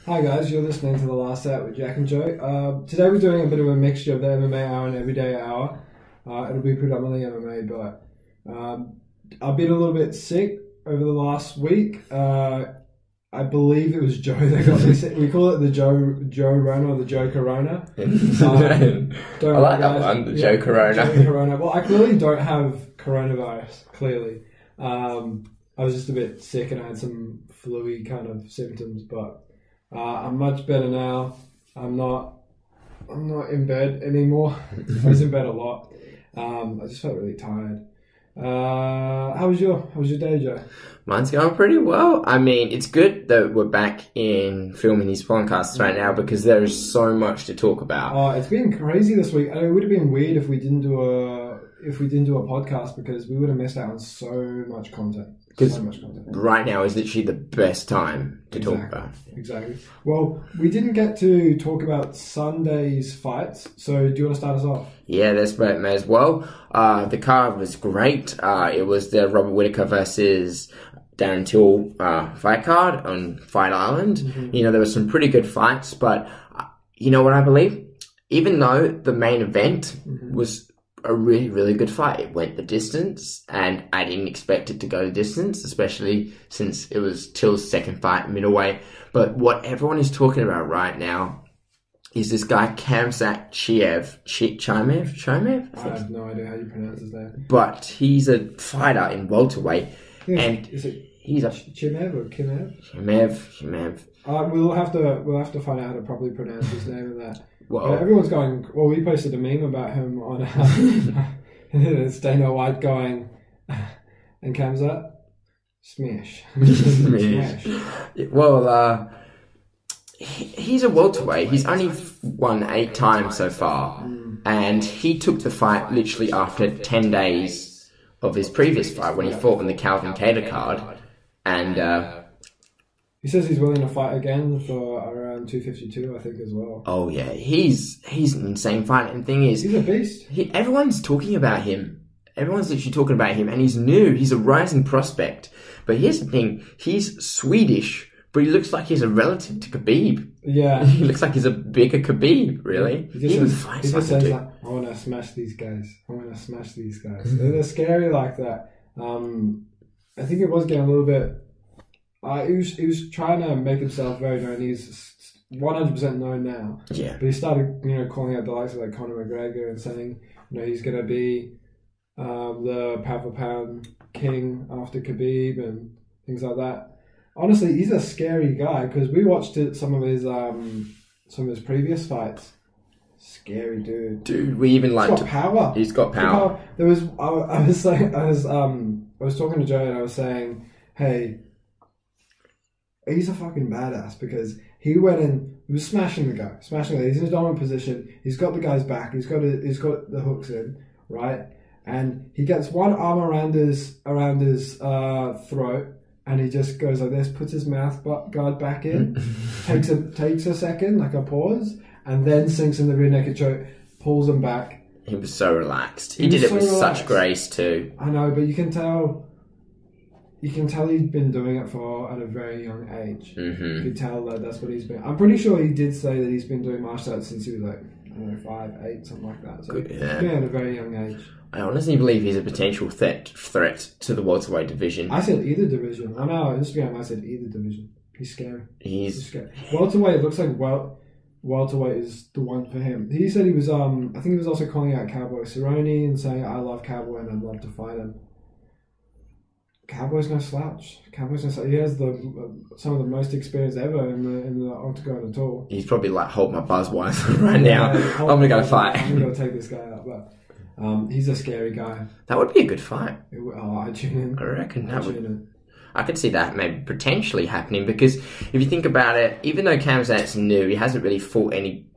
Hi guys, you're listening to The Last Out with Jack and Joe. Today we're doing a bit of a mixture of the MMA Hour and Everyday Hour. It'll be predominantly MMA, but I've been a little bit sick over the last week. I believe it was Joe that got me sick. We call it the Joe Rona or the Joe Corona. I like that one, the Joe Corona. Joe Corona. Well, I clearly don't have coronavirus, clearly. I was just a bit sick and I had some flu-y kind of symptoms, but I'm much better now. I'm not in bed anymore. I was in bed a lot. I just felt really tired. How was your day, Joe? Mine's going pretty well. I mean, it's good that we're back in filming these podcasts right now because there is so much to talk about. Oh, it's been crazy this week. It would have been weird if we didn't do a podcast because we would have missed out on so much content. Right now is literally the best time to talk about. Exactly. Well, we didn't get to talk about Sunday's fights, so do you want to start us off? Yeah, that's right, may as well. The card was great. It was the Robert Whittaker versus Darren Till fight card on Fight Island. Mm-hmm. You know, there were some pretty good fights, but you know what I believe? Even though the main event was a really, really good fight. It went the distance, and I didn't expect it to go the distance, especially since it was Till's second fight, middleweight. But what everyone is talking about right now is this guy, Khamzat Chimaev? I have no idea how you pronounce his name. But he's a fighter in welterweight. Yeah, and he's a Chimaev or Chimaev? Chimaev. We'll have to find out how to properly pronounce his name and that. Well, everyone's going. Well, we posted a meme about him on. It's Dana White going, and Khamzat smash. Smash. Well, he's a welterweight. He's only won 8 times so far, and he took the fight literally after 10 days of his previous fight when he fought on the Calvin Kattar card, and. He says he's willing to fight again for around 252, I think, as well. Oh yeah, he's an insane fighter. And the thing is, he's a beast. Everyone's talking about him. Everyone's literally talking about him, and he's new. He's a rising prospect. But here's the thing: he's Swedish, but he looks like he's a relative to Khabib. Yeah, he looks like he's a bigger Khabib. Really, he just says like, "I want to smash these guys. I want to smash these guys." They're scary like that. I think it was getting a little bit. He was trying to make himself very known. He's 100% known now. Yeah. But he started, calling out the likes of like Conor McGregor and saying, he's going to be the pound for pound king after Khabib and things like that. Honestly, he's a scary guy because we watched some of his previous fights. Scary dude. Dude, we even like. He's got power. He's got power. There was. I was talking to Joe and I was saying, hey. He's a fucking badass because he went in, he was smashing the guy. He's in a dominant position. He's got the guy's back. He's got the hooks in, right? And he gets one arm around his throat, and he just goes like this, puts his mouth guard back in, takes a second, like a pause, and then sinks in the rear naked choke, pulls him back. He was so relaxed. He did it with such grace too. I know, but you can tell he's been doing it at a very young age. Mm-hmm. You can tell that's what he's been. I'm pretty sure he did say that he's been doing martial arts since he was like, 5, 8, something like that. So yeah, at a very young age. I honestly believe he's a potential threat to the welterweight division. I said either division. I know on Instagram I said either division. He's scary. He's scary. Welterweight looks like welterweight is the one for him. He said he was I think he was also calling out Cowboy Cerrone and saying I love Cowboy and I'd love to fight him. Cowboy's no slouch. He has some of the most experience ever in the octagon at all. He's probably like, hold my Buzzweiser right now. I'm gonna go fight. I'm gonna take this guy out, but he's a scary guy. That would be a good fight. I tune in. I reckon I could see that maybe potentially happening because if you think about it, even though Khamzat's new, he hasn't really fought any.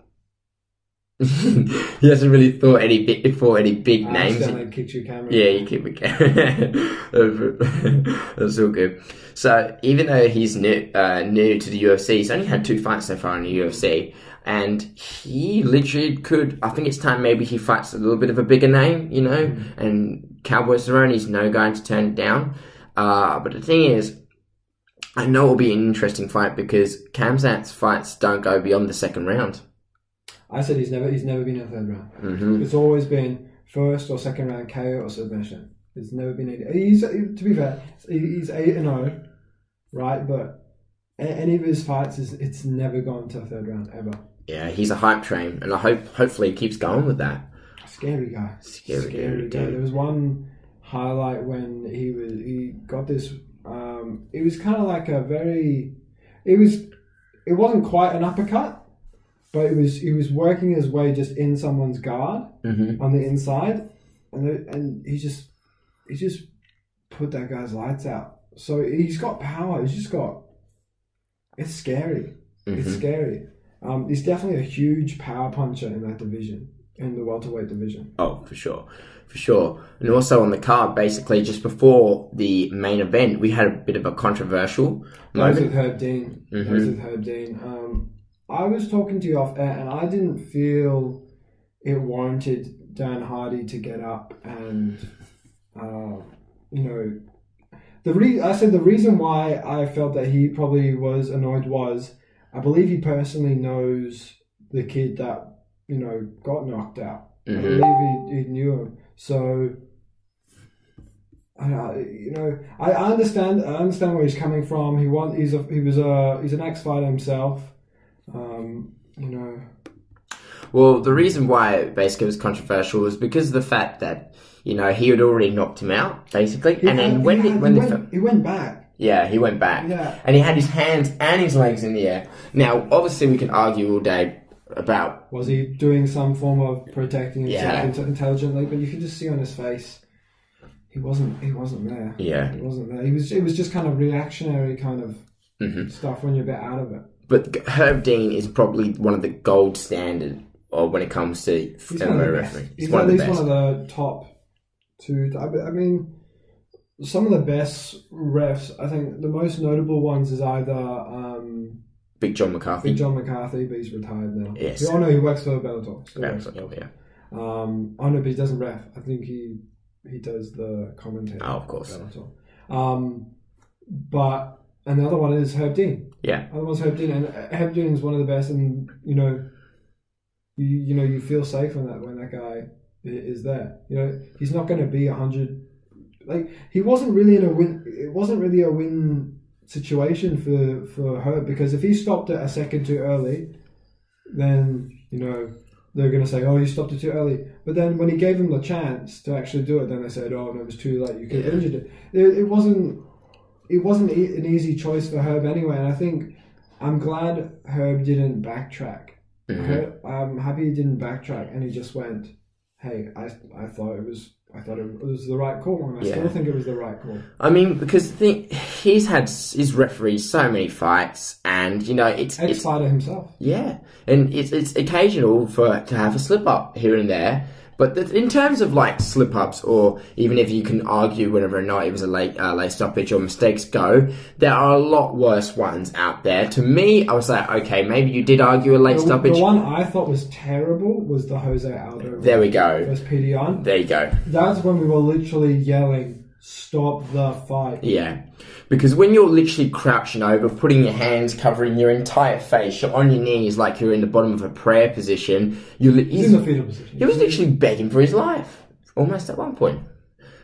He hasn't really fought any big names. I kicked your camera. Yeah, you kicked the camera. That's all good. So even though he's new to the UFC, he's only had 2 fights so far in the UFC, and he literally could. I think it's time maybe he fights a little bit of a bigger name, And Cowboy Cerrone's no guy to turn it down. But the thing is, I know it'll be an interesting fight because Khamzat's fights don't go beyond the second round. I said he's never been in a third round. It's always been first or second round KO or submission. It's never been any. To be fair, he's 8-0, right? But any of his fights, it's never gone to a third round ever. Yeah, he's a hype train, and hopefully he keeps going with that. Scary guy. Scary guy. There was one highlight when he got this. It was kind of like it wasn't quite an uppercut, but he was working his way just in someone's guard on the inside, and he just put that guy's lights out. So he's got power. It's scary. It's scary. He's definitely a huge power puncher in that division, in the welterweight division. Oh, for sure. And also on the card, basically, just before the main event, we had a bit of a controversial moment. That was with Herb Dean. I was talking to you off air, and I didn't feel it warranted Dan Hardy to get up and, I said the reason why I felt that he probably was annoyed was, I believe he personally knows the kid that, got knocked out. I believe he knew him. So, I understand where he's coming from. He's an ex-fighter himself. Well, the reason why it basically was controversial was because of the fact that, he had already knocked him out, basically. He went back. Yeah, he went back. Yeah. And he had his hands and his legs in the air. Now, obviously, we can argue all day about... Was he doing some form of protecting himself intelligently? But you could just see on his face, he wasn't there. Yeah. He wasn't there. It was just kind of reactionary kind of stuff when you're a bit out of it. But Herb Dean is probably one of the gold standard when it comes to MMA refereeing. He's at least one of the top two. I mean, some of the best refs, I think the most notable ones is either Big John McCarthy. But he's retired now. Yes. Oh no, he works for Bellator. Yeah. Oh no, but he doesn't ref. I think he does the commentary. Oh, of course. But and the other one is Herb Dean. Yeah. The other one's Herb Dean, and Herb Dean is one of the best, and you feel safe when that guy is there. He's not going to be 100. Like, he wasn't really in a win. It wasn't really a win situation for Herb, because if he stopped it a second too early, then they're going to say, "Oh, you stopped it too early." But then when he gave him the chance to actually do it, then they said, "Oh, no, it was too late. You could have injured it." It wasn't an easy choice for Herb anyway, and I think I'm glad Herb didn't backtrack. I'm happy he didn't backtrack, and he just went, "Hey, I thought it was the right call, and I still think it was the right call." I mean, because he's had his referees so many fights, and it's ex-fighter himself. Yeah, and it's occasional to have a slip up here and there. But in terms of like slip ups, or even if you can argue whether or not it was a late stoppage or mistakes go, there are a lot worse ones out there. To me, I was like, okay, maybe you did argue a late stoppage. The one I thought was terrible was the Jose Aldo. There we go. First PDI. There you go. That's when we were literally yelling, "Stop the fight!" Yeah, because when you're literally crouching over, putting your hands covering your entire face, you're on your knees like you're in the bottom of a prayer position. He's in the fetal position. He was literally begging for his life, almost at one point.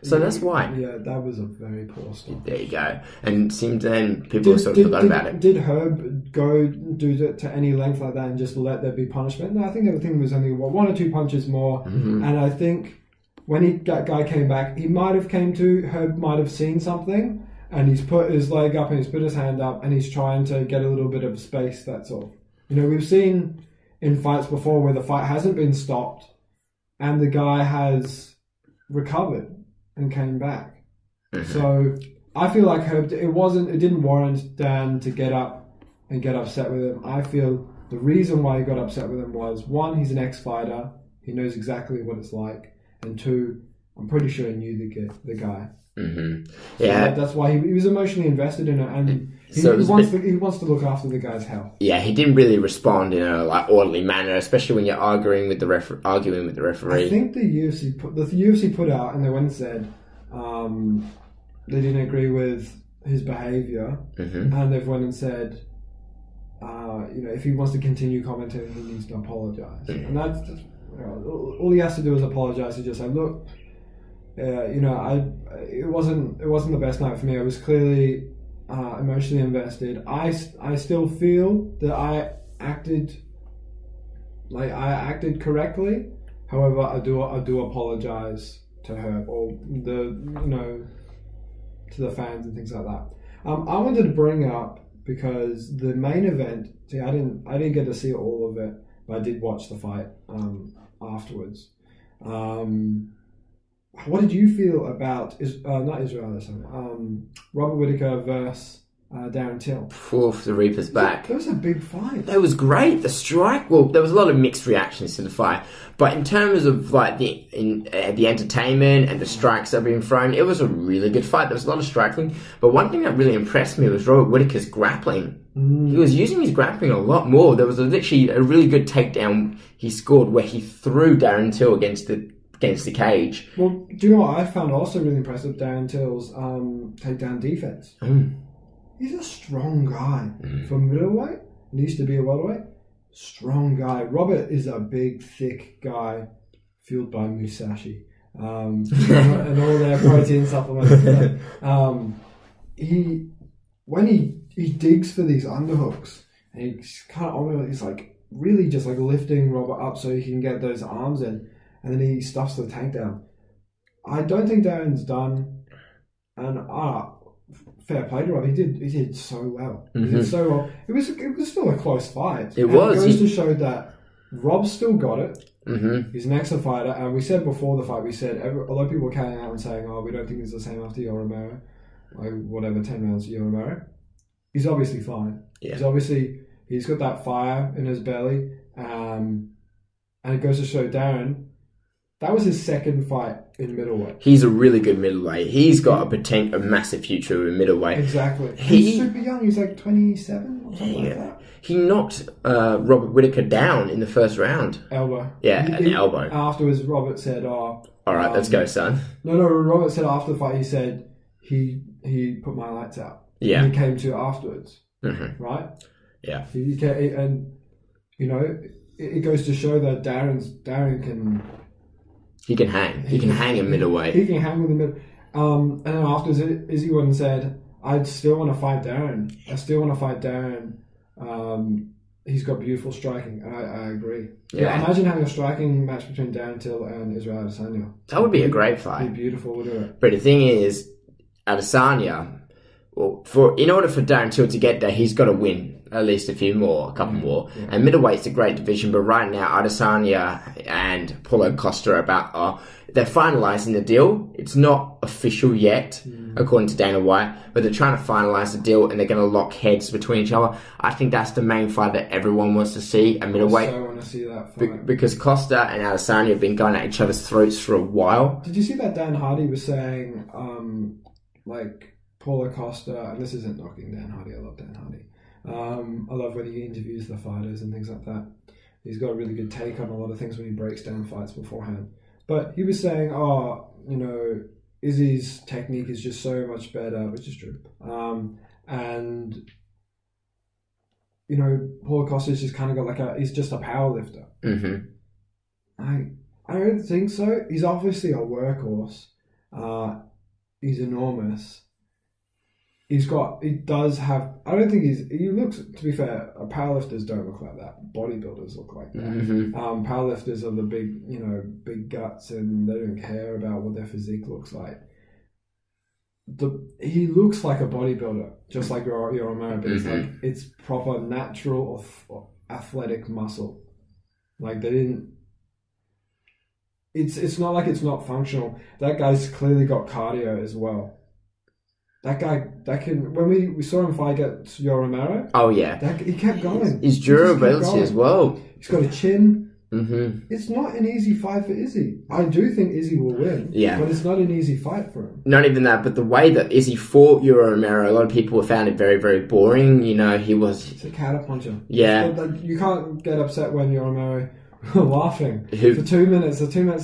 So that's why. Yeah, that was a very poor stop. There you go. And since then, people sort of forgot about it. Did Herb go do that to any length like that and just let there be punishment? No, I think everything was only one or two punches more. And I think when that guy came back, Herb might have seen something, and he's put his leg up and he's put his hand up and he's trying to get a little bit of space, that's all. We've seen in fights before where the fight hasn't been stopped and the guy has recovered and came back. So I feel like Herb, it didn't warrant Dan to get up and get upset with him. I feel the reason why he got upset with him was, one, he's an ex-fighter, he knows exactly what it's like, and two, I'm pretty sure he knew the guy. Yeah, so that's why he was emotionally invested in it, and he wants to look after the guy's health. Yeah, he didn't really respond in a orderly manner, especially when you're arguing with the referee. I think the UFC put out, and they went and said they didn't agree with his behaviour, and they've went and said, if he wants to continue commenting, he needs to apologise. And that's just, all he has to do is apologise. He just say, look, it wasn't the best night for me. I was clearly emotionally invested. I still feel that I acted correctly. However, I do apologise to her or to the fans and things like that. I wanted to bring up, because the main event, I didn't get to see all of it, but I did watch the fight afterwards. What did you feel about Robert Whittaker versus Darren Till? The Reaper's back. That was a big fight. That was great. The strike. Well, there was a lot of mixed reactions to the fight, but in terms of like the entertainment and the strikes that were being thrown, it was a really good fight. There was a lot of striking, but one thing that really impressed me was Robert Whittaker's grappling. He was using his grappling a lot more. There was literally a really good takedown he scored where he threw Darren Till against the cage. Well, do you know what I found also really impressive? Darren Till's takedown defense. He's a strong guy for middleweight. He used to be a welterweight. Strong guy. Robert is a big, thick guy, fueled by Musashi and all their protein supplements. When he digs for these underhooks, and he's like really just like lifting Robert up so he can get those arms in, and then he stuffs the takedown. I don't think Darren's done, and fair play to Rob. He did so well. He did so well. It was still a close fight. It was. It goes to show that Rob's still got it. He's an excellent fighter. And we said before the fight, a lot of people were carrying out and saying, "Oh, we don't think he's the same after Yoel Romero, like whatever 10 rounds of Yoel Romero." He's obviously fine. Yeah. He's got that fire in his belly, and it goes to show Darren. That was his second fight in middleweight. He's a really good middleweight. He's got a massive future in middleweight. Exactly. He's super young. He's like 27 or something like that. He knocked Robert Whittaker down in the first round. Elbow. Yeah, an elbow. Afterwards, Robert said, "Oh, all right, let's go, son." No. Robert said after the fight, he said he put my lights out. Yeah. And he came to afterwards. Right. Yeah. And it goes to show that Darren can. He can hang. He can hang in middleweight. He can hang with the middle. And then afterwards, Izzy went and said, "I still want to fight Darren. He's got beautiful striking." And I agree. Yeah. Imagine having a striking match between Darren Till and Israel Adesanya. That would be a great fight. It'd be beautiful, wouldn't it? But the thing is, Adesanya, in order for Darren Till to get there, he's got to win at least a couple more. Yeah. And middleweight's a great division, but right now Adesanya and Paulo Costa are they're finalising the deal. It's not official yet, according to Dana White, but they're trying to finalise the deal and they're going to lock heads between each other. I think that's the main fight that everyone wants to see, a middleweight. I want to see that fight. Because Costa and Adesanya have been going at each other's throats for a while. Did you see that Dan Hardy was saying, Paulo Costa, and this isn't knocking Dan Hardy, I love Dan Hardy. I love when he interviews the fighters and things like that. He's got a really good take on a lot of things when he breaks down fights beforehand. But he was saying, Izzy's technique is just so much better, which is true. And Paulo Costa's just kind of got he's just a power lifter. I don't think so. He's obviously a workhorse. He's enormous. He looks, to be fair, powerlifters don't look like that. Bodybuilders look like that. Powerlifters are the big guts, and they don't care about what their physique looks like. He looks like a bodybuilder, just like your Romero, but it's proper natural athletic muscle. Like they didn't. It's not like it's not functional. That guy's clearly got cardio as well. That guy, when we saw him fight against Yoel Romero. Oh yeah, he kept going. His durability as well. He's got a chin. It's not an easy fight for Izzy. I do think Izzy will win. Yeah, but it's not an easy fight for him. Not even that, but the way that Izzy fought Yoel Romero, a lot of people found it very, very boring. He's a counterpuncher. Yeah, you can't get upset when Yoel Romero laughing for 2 minutes.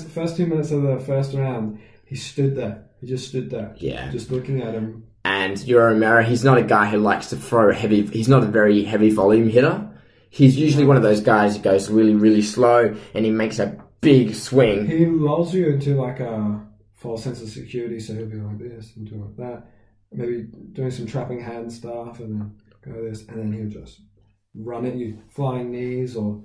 First 2 minutes of the first round, he stood there. He just stood there. Yeah. Just looking at him. And Yoel Romero, he's not a guy who likes to throw heavy. He's not a very heavy volume hitter. He's usually one of those guys who goes really, really slow, and he makes a big swing. He lulls you into like a false sense of security, so he'll be like this and do like that. Maybe doing some trapping hand stuff, and then go this, and then he'll just run at you, flying knees or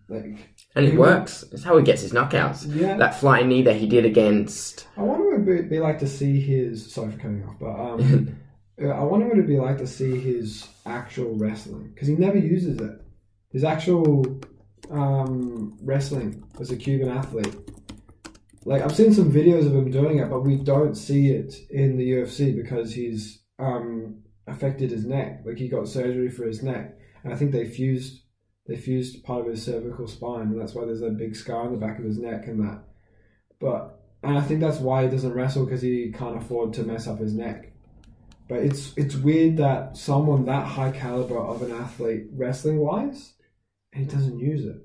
like. And it works. That's how he gets his knockouts. Yeah. That flying knee that he did against. I wonder what it'd be like to see his. Sorry for cutting off, but I wonder what it'd be like to see his actual wrestling, because he never uses it. His actual wrestling as a Cuban athlete. Like, I've seen some videos of him doing it, but we don't see it in the UFC because he's affected his neck. Like, he got surgery for his neck, and I think they fused part of his cervical spine, and that's why there's a big scar on the back of his neck and that. And I think that's why he doesn't wrestle, because he can't afford to mess up his neck. But it's weird that someone that high caliber of an athlete, wrestling wise, and he doesn't use it.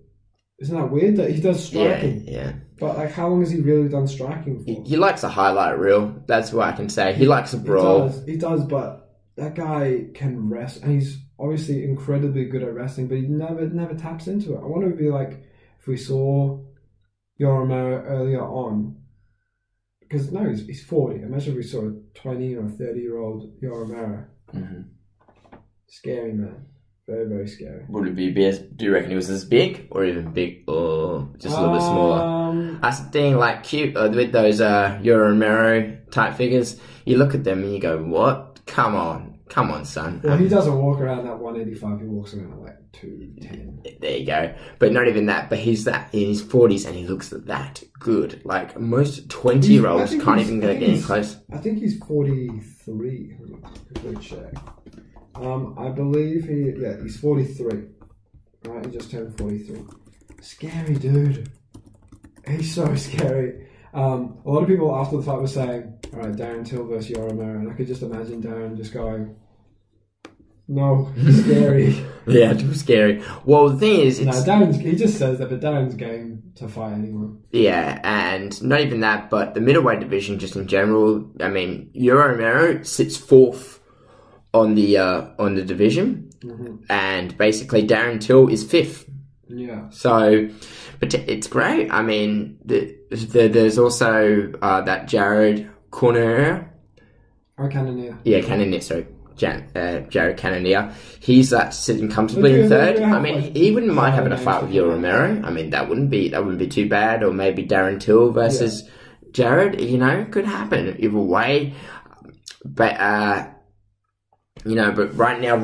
Isn't that weird that he does striking? Yeah. But like, how long has he really done striking for? He likes a highlight reel. That's what I can say. He likes a brawl. He does, but that guy can wrestle, and he's obviously incredibly good at wrestling, but he never taps into it. I wonder if it'd be like if we saw Yoel Romero earlier on, because no, he's 40. Imagine if we saw a 20 or 30-year-old Yoel Romero. Mm-hmm. Scary, man. Very, very scary. Would it be as? Do you reckon he was as big, or even big, or just a little bit smaller? That's the thing. Like, cute with those Yoel Romero type figures. You look at them and you go, "What? Come on, son." Well, he doesn't walk around at 185. He walks around at like 210. There you go. But not even that. But he's that in his 40s, and he looks that good. Like, most 20-year-olds can't even get any close. I think he's 43. Good check. I believe he's 43. Right, he just turned 43. Scary dude. He's so scary. A lot of people after the fight were saying, all right, Darren Till versus Yoel Romero, and I could just imagine Darren just going, no, scary. Yeah, too scary. Well, the thing is, he just says that, but Darren's game to fight anyone. Yeah, and not even that, but the middleweight division just in general. I mean, Yoel Romero sits fourth on the division, and basically Darren Till is fifth. Yeah. So, but it's great. I mean, there's also that Jared Cannonier. Yeah, Cannonier. Sorry, Jared Cannonier. He's sitting comfortably in third. I mean, he wouldn't mind having a fight with Yoel Romero. I mean, that wouldn't be too bad. Or maybe Darren Till versus Jared. You know, could happen either way. But but right now,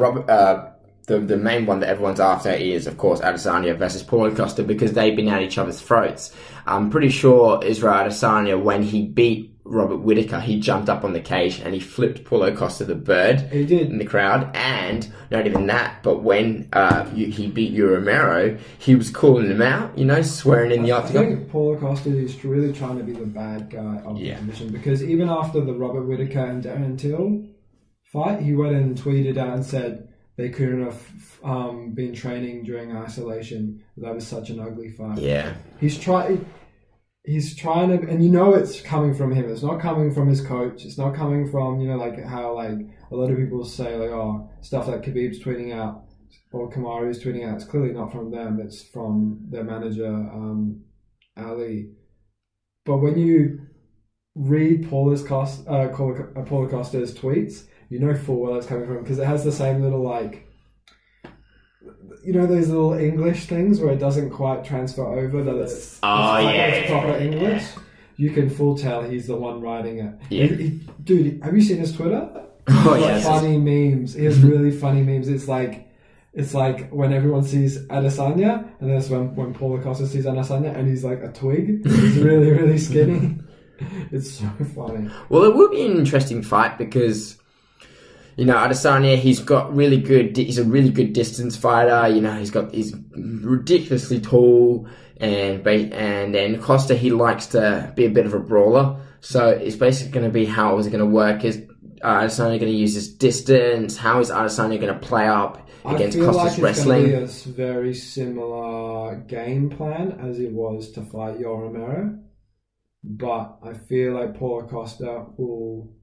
the main one that everyone's after is, of course, Adesanya versus Paulo Costa, because they've been at each other's throats. I'm pretty sure Israel Adesanya, when he beat Robert Whittaker, he jumped up on the cage and he flipped Paulo Costa the bird. He did. In the crowd. And not even that, but when he beat Yoel Romero, he was calling him out, swearing in the octagon. I think Paulo Costa is really trying to be the bad guy of the division, because even after the Robert Whittaker and Darren Till fight, he went and tweeted out and said they couldn't have been training during isolation. That was such an ugly fight. Yeah. He's trying to, and it's coming from him. It's not coming from his coach. It's not coming from, like how like a lot of people say like, oh, stuff that Khabib's tweeting out or Kamaru's tweeting out. It's clearly not from them. It's from their manager, Ali. But when you read Paulo Costa's tweets, you know full well it's coming from, because it has the same little like, those little English things where it doesn't quite transfer over, that it's proper English. You can full tell he's the one writing it. Yeah. Dude, have you seen his Twitter? Oh yeah. Funny memes. He has really funny memes. It's like when everyone sees Adesanya, and that's when Paulo Costa sees Adesanya, and he's like a twig. He's really, really skinny. It's so funny. Well, it will be an interesting fight because, Adesanya, he's a really good distance fighter. He's ridiculously tall, and then Costa, he likes to be a bit of a brawler. So it's basically going to be how is it going to work? Is Adesanya going to use his distance? How is Adesanya going to play up against Costa's wrestling? I feel like it's going to be a very similar game plan as it was to fight Yoel Romero. But I feel like Paulo Costa will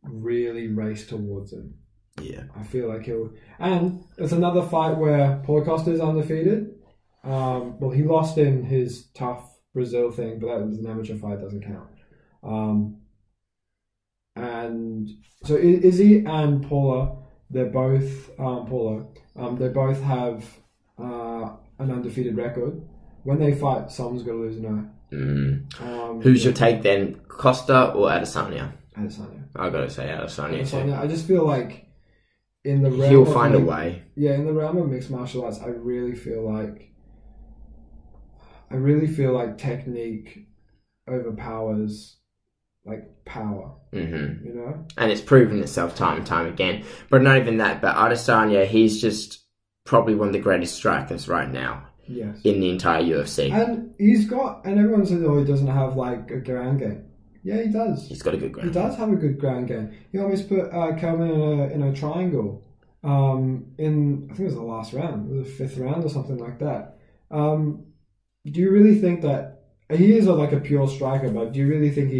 really race towards him. Yeah. I feel like he'll... And it's another fight where Paulo Costa is undefeated. Well, he lost in his tough Brazil thing, but that was an amateur fight, doesn't count. And so Izzy and Paula, they're both they both have an undefeated record. When they fight, someone's got to lose an eye. Who's your take then, Costa or Adesanya? Adesanya. I gotta say Adesanya too. I just feel like in the realm he'll find a way. Yeah, in the realm of mixed martial arts, I really feel like technique overpowers like power. Mm-hmm. You know, and it's proven itself time and time again. But not even that. But Adesanya, he's just probably one of the greatest strikers right now. Yes. In the entire UFC. And he's got, and everyone says, oh, he doesn't have like a ground game. Yeah, he does. He's got a good ground game. He does have a good ground game. He almost put Kelvin in a triangle in, I think it was the last round, the 5th round or something like that. Do you really think that, he is like a pure striker, but do you really think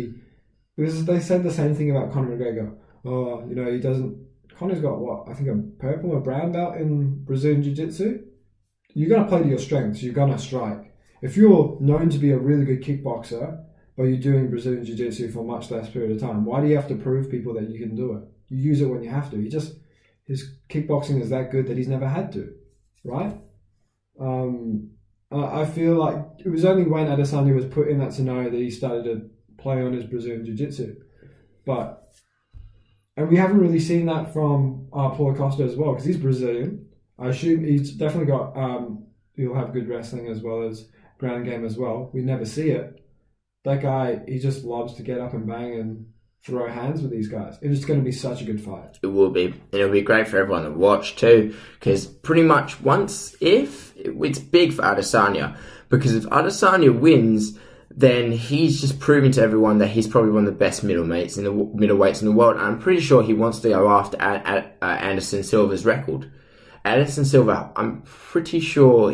because they said the same thing about Conor McGregor. Oh, you know, he doesn't, Conor's got what, I think a purple or brown belt in Brazilian Jiu-Jitsu. You're going to play to your strengths. You're going to strike. If you're known to be a really good kickboxer, but you're doing Brazilian Jiu-Jitsu for a much less period of time, why do you have to prove people that you can do it? You use it when you have to. His kickboxing is that good that he's never had to, right? I feel like it was only when Adesanya was put in that scenario that he started to play on his Brazilian Jiu-Jitsu. And we haven't really seen that from Paulo Costa as well, because he's Brazilian. I assume he's definitely got, he'll have good wrestling as well as ground game as well. We never see it. That guy, he just loves to get up and bang and throw hands with these guys. It's going to be such a good fight. It will be. And it'll be great for everyone to watch too, because pretty much it's big for Adesanya, because if Adesanya wins, then he's just proving to everyone that he's probably one of the best middleweights in the world. And I'm pretty sure he wants to go after Anderson Silva's record. Anderson Silva, I'm pretty sure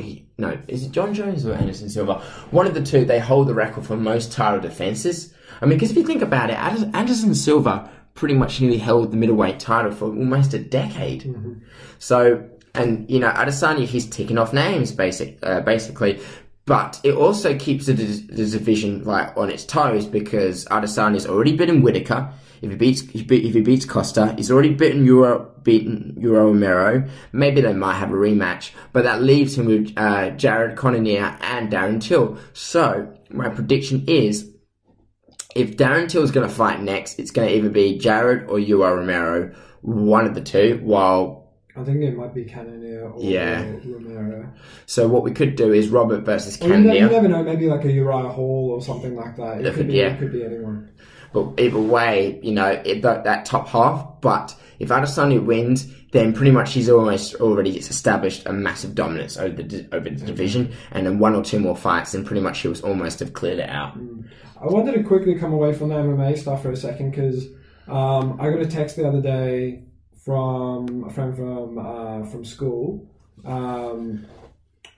is it John Jones or Anderson Silva? One of the two, they hold the record for most title defenses. I mean, because if you think about it, Anderson Silva pretty much nearly held the middleweight title for almost a decade. Mm-hmm. So, and Adesanya, he's ticking off names basically. But it also keeps the division like on its toes, because Adesanya's already beaten Whittaker. If he beats Costa, he's already beaten Euro Romero. Maybe they might have a rematch, but that leaves him with Jared Cannonier and Darren Till. So my prediction is, if Darren Till is going to fight next, it's going to either be Jared or Euro Romero, one of the two. While I think it might be Cannonier or Romero. So what we could do is Robert versus Cannonier. You never know, maybe like a Uriah Hall or something like that. It could be anyone. But either way, that top half. But if Adesanya wins, then pretty much he's almost already established a massive dominance over the division. And then one or two more fights, and pretty much he was almost have cleared it out. I wanted to quickly come away from the MMA stuff for a second, because I got a text the other day from a friend from school, Connor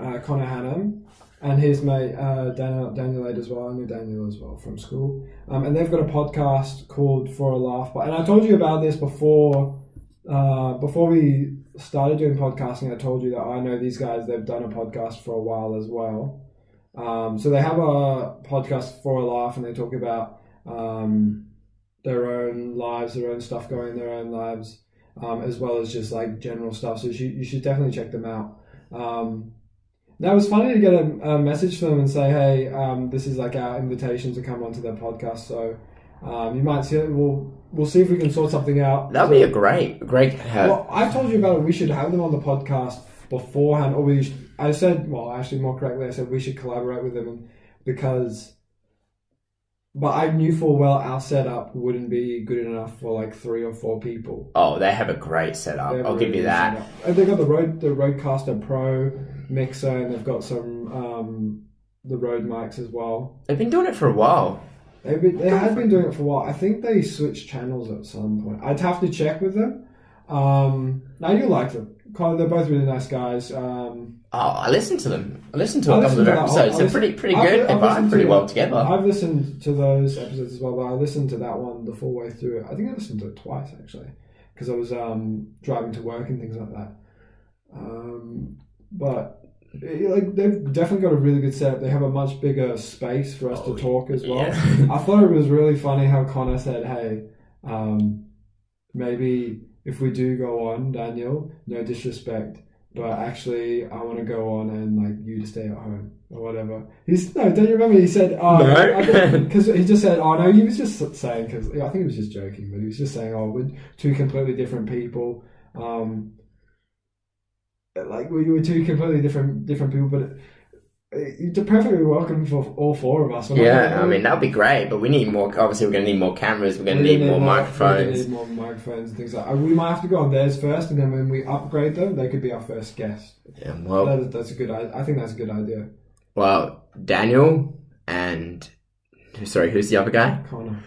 Hannam, and his mate Daniel Ade as well. I knew Daniel as well from school, and they've got a podcast called For a Laugh. And I told you about this before we started doing podcasting. I told you that I know these guys. They've done a podcast for a while as well. So they have a podcast For a Laugh, and they talk about their own lives, their own stuff going in their own lives, as well as just like general stuff. So you should definitely check them out. Now, it was funny to get a message from them and say, hey, this is like our invitation to come onto their podcast. So you might see it. We'll see if we can sort something out. That'd be a great. Well, I told you about it. We should have them on the podcast beforehand, or more correctly, I said we should collaborate with them, but I knew full well our setup wouldn't be good enough for like 3 or 4 people. Oh, they have a great setup. I'll give you that. And they've got the Rodecaster Pro mixer, and they've got some the Rode mics as well. They've been doing it for a while. They have been doing it for a while. I think they switched channels at some point. I'd have to check with them. No, you liked them. They're both really nice guys. I listened to them. I listened to a couple of their episodes. They're pretty good. They vibe pretty well together. I've listened to those episodes as well, but I listened to that one the full way through. I think I listened to it twice, actually, because I was driving to work and things like that. But they've definitely got a really good setup. They have a much bigger space for us to talk as well. Yeah. I thought it was really funny how Connor said, hey, maybe if we do go on, Daniel, no disrespect, but actually I want to go on and you to stay at home or whatever. Don't you remember he said, because he just said, no, he was just saying, because I think he was just joking, but he was just saying, we're two completely different people. We were two completely different people, but you're perfectly welcome for all four of us. I mean, that'd be great, but we need more. Obviously, we're going to need more cameras. We're going to need more microphones. We're going to need more microphones and things like that. We might have to go on theirs first, and then when we upgrade them, they could be our first guest. Yeah, well, that's a good. I think that's a good idea. Well, Daniel and who's the other guy? Connor.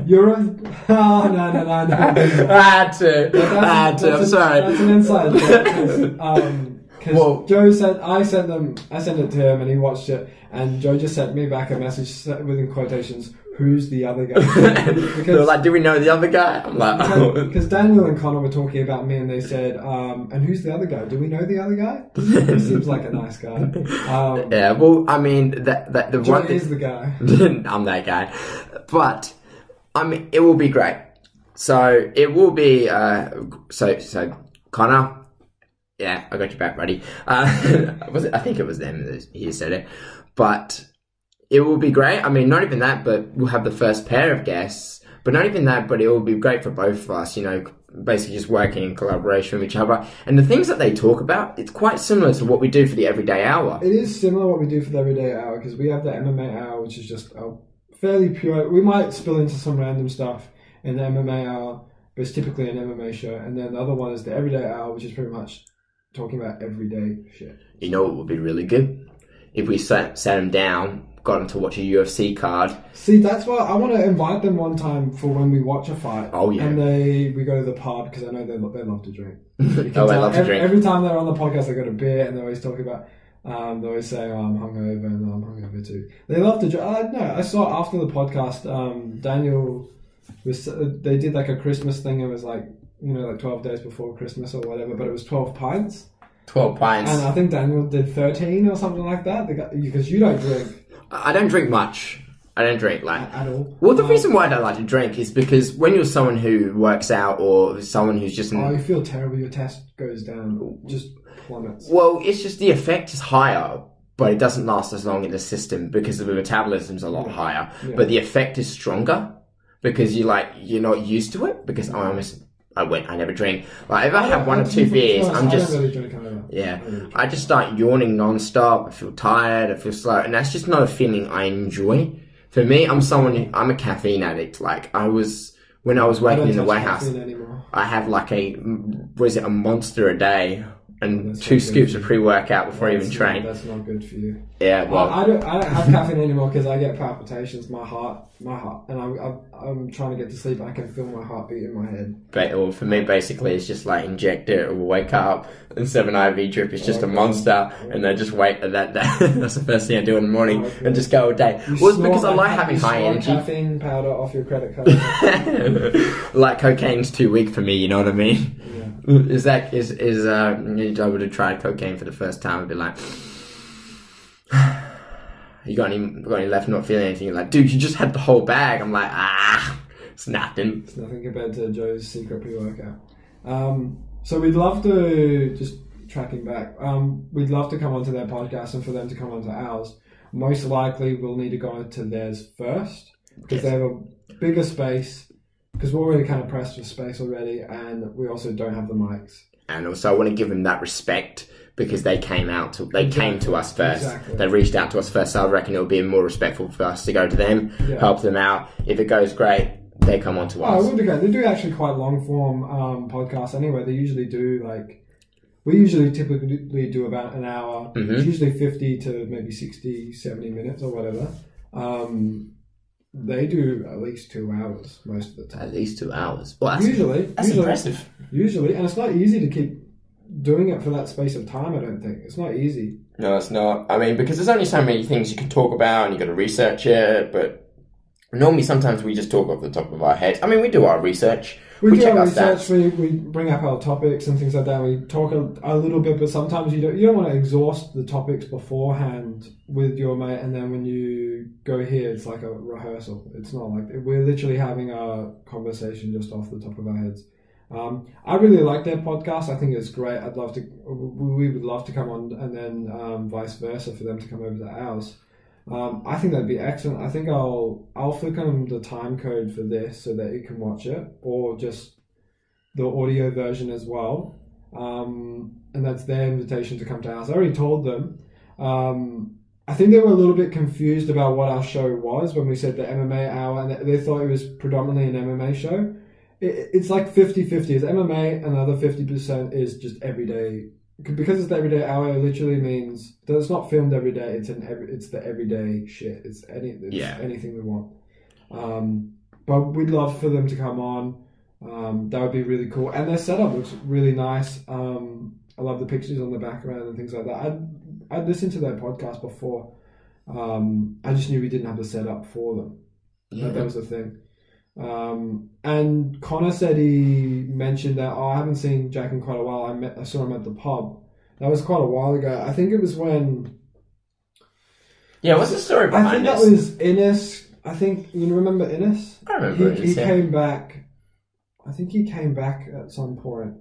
You're a... no. I had to. I'm sorry. That's an inside joke. Because Joe said I sent it to him and he watched it, and Joe just sent me back a message within quotations, "Who's the other guy?" They were like, "Do we know the other guy?" I'm like, because Daniel and Connor were talking about me, and they said, "And who's the other guy? Do we know the other guy?" He seems like a nice guy. Yeah, well, I mean, the Joe one is the guy. I'm that guy, but I mean, it will be great. So it will be. So Connor. Yeah, I got your back, buddy. I think it was them who said it. But it will be great. I mean, not even that, but we'll have the first pair of guests. But not even that, but it will be great for both of us, basically just working in collaboration with each other. And the things that they talk about, it's quite similar to what we do for the Everyday Hour. It is similar what we do for the Everyday Hour, because we have the MMA Hour, which is just fairly pure. We might spill into some random stuff in the MMA Hour, but it's typically an MMA show. And then the other one is the Everyday Hour, which is pretty much talking about everyday shit. You know what would be really good? If we sat them down, got them to watch a UFC card. See, that's why I want to invite them one time for when we watch a fight. Oh, yeah. And we go to the pub, because I know they love to drink. They love to drink. Every time they're on the podcast, they got a beer, and they always talk about, they always say, I'm hungover, and I'm hungover too. They love to drink. No, I saw after the podcast, Daniel, they did a Christmas thing. It was 12 days before Christmas or whatever, but it was 12 pints. 12 pints. And I think Daniel did 13 or something like that, because you don't drink. I don't drink much. I don't drink at all. Well, the reason why I don't like to drink is because when you're someone who works out or someone who's just... you feel terrible. Your test goes down. Just plummets. Well, it's just the effect is higher, but it doesn't last as long in the system because the metabolism's a lot higher. Yeah. But the effect is stronger because you're not used to it, because I never drink. If I have one or two beers, I'm just... I don't really drink either. Yeah. I just start yawning non-stop. I feel tired. I feel slow. And that's just not a feeling I enjoy. For me, I'm a caffeine addict. When I was working in the warehouse, I have a Monster a day and 2 scoops of pre-workout before I even train. That's not good for you. Yeah, well... I don't have caffeine anymore because I get palpitations, my heart, and I'm trying to get to sleep. I can feel my heartbeat in my head. Well, for me, basically, it's just inject it or wake up, and 7 IV drip is just a Monster, and then just wait at that day. That's the first thing I do in the morning, and just go all day. Well, it's because I like having high energy. Caffeine powder off your credit card. Cocaine's too weak for me, you know what I mean? Is I would have tried cocaine for the first time, I'd be like, you got any left, not feeling anything? You're like, dude, you just had the whole bag. I'm like, it's nothing. It's nothing compared to Joe's secret pre-workout. So we'd love to, just tracking back, we'd love to come onto their podcast and for them to come onto ours. Most likely we'll need to go to theirs first, because they have a bigger space. Because we're already kind of pressed for space already, and we also don't have the mics. And also, I want to give them that respect because they came to us first. Exactly. They reached out to us first. So I reckon it would be more respectful for us to go to them, help them out. If it goes great, they come on to us. Oh, it would be great. They do actually quite long form podcasts anyway. They usually do we usually typically do about an hour. Mm-hmm. It's usually 50 to maybe 60, 70 minutes or whatever. they do at least 2 hours most of the time. At least 2 hours. Well, that's usually impressive. Usually, and it's not easy to keep doing it for that space of time. I don't think it's not easy. No, it's not. I mean, because there's only so many things you can talk about, and you got to research it. But normally, sometimes we just talk off the top of our head. I mean, we do our research. We do check our stats. research. We bring up our topics and things like that. We talk a little bit, but sometimes you don't want to exhaust the topics beforehand with your mate, and then when you go here, it's like a rehearsal. It's not like we're literally having a conversation just off the top of our heads. I really like their podcast. I think it's great. We would love to come on, and then vice versa for them to come over to ours. I think that'd be excellent. I think I'll flick on the time code for this so that you can watch it, or just the audio version as well. And that's their invitation to come to ours. I already told them. I think they were a little bit confused about what our show was when we said the MMA Hour, and they thought it was predominantly an MMA show. It's like 50-50. It's MMA, and the other 50% is just everyday. Because it's the everyday hour, it literally means that it's not filmed every day. It's the everyday shit. It's anything we want. But we'd love for them to come on. That would be really cool. And their setup looks really nice. I love the pictures on the background and things like that. I'd listened to their podcast before. I just knew we didn't have the setup for them. Yeah. That was the thing. And Connor said he mentioned that, I haven't seen Jack in quite a while. I saw him at the pub. That was quite a while ago. I think it was when... Yeah, what's the story behind this? I think that was Innes. I think, you remember Innes? I remember Innes, He came back. I think he came back at some point.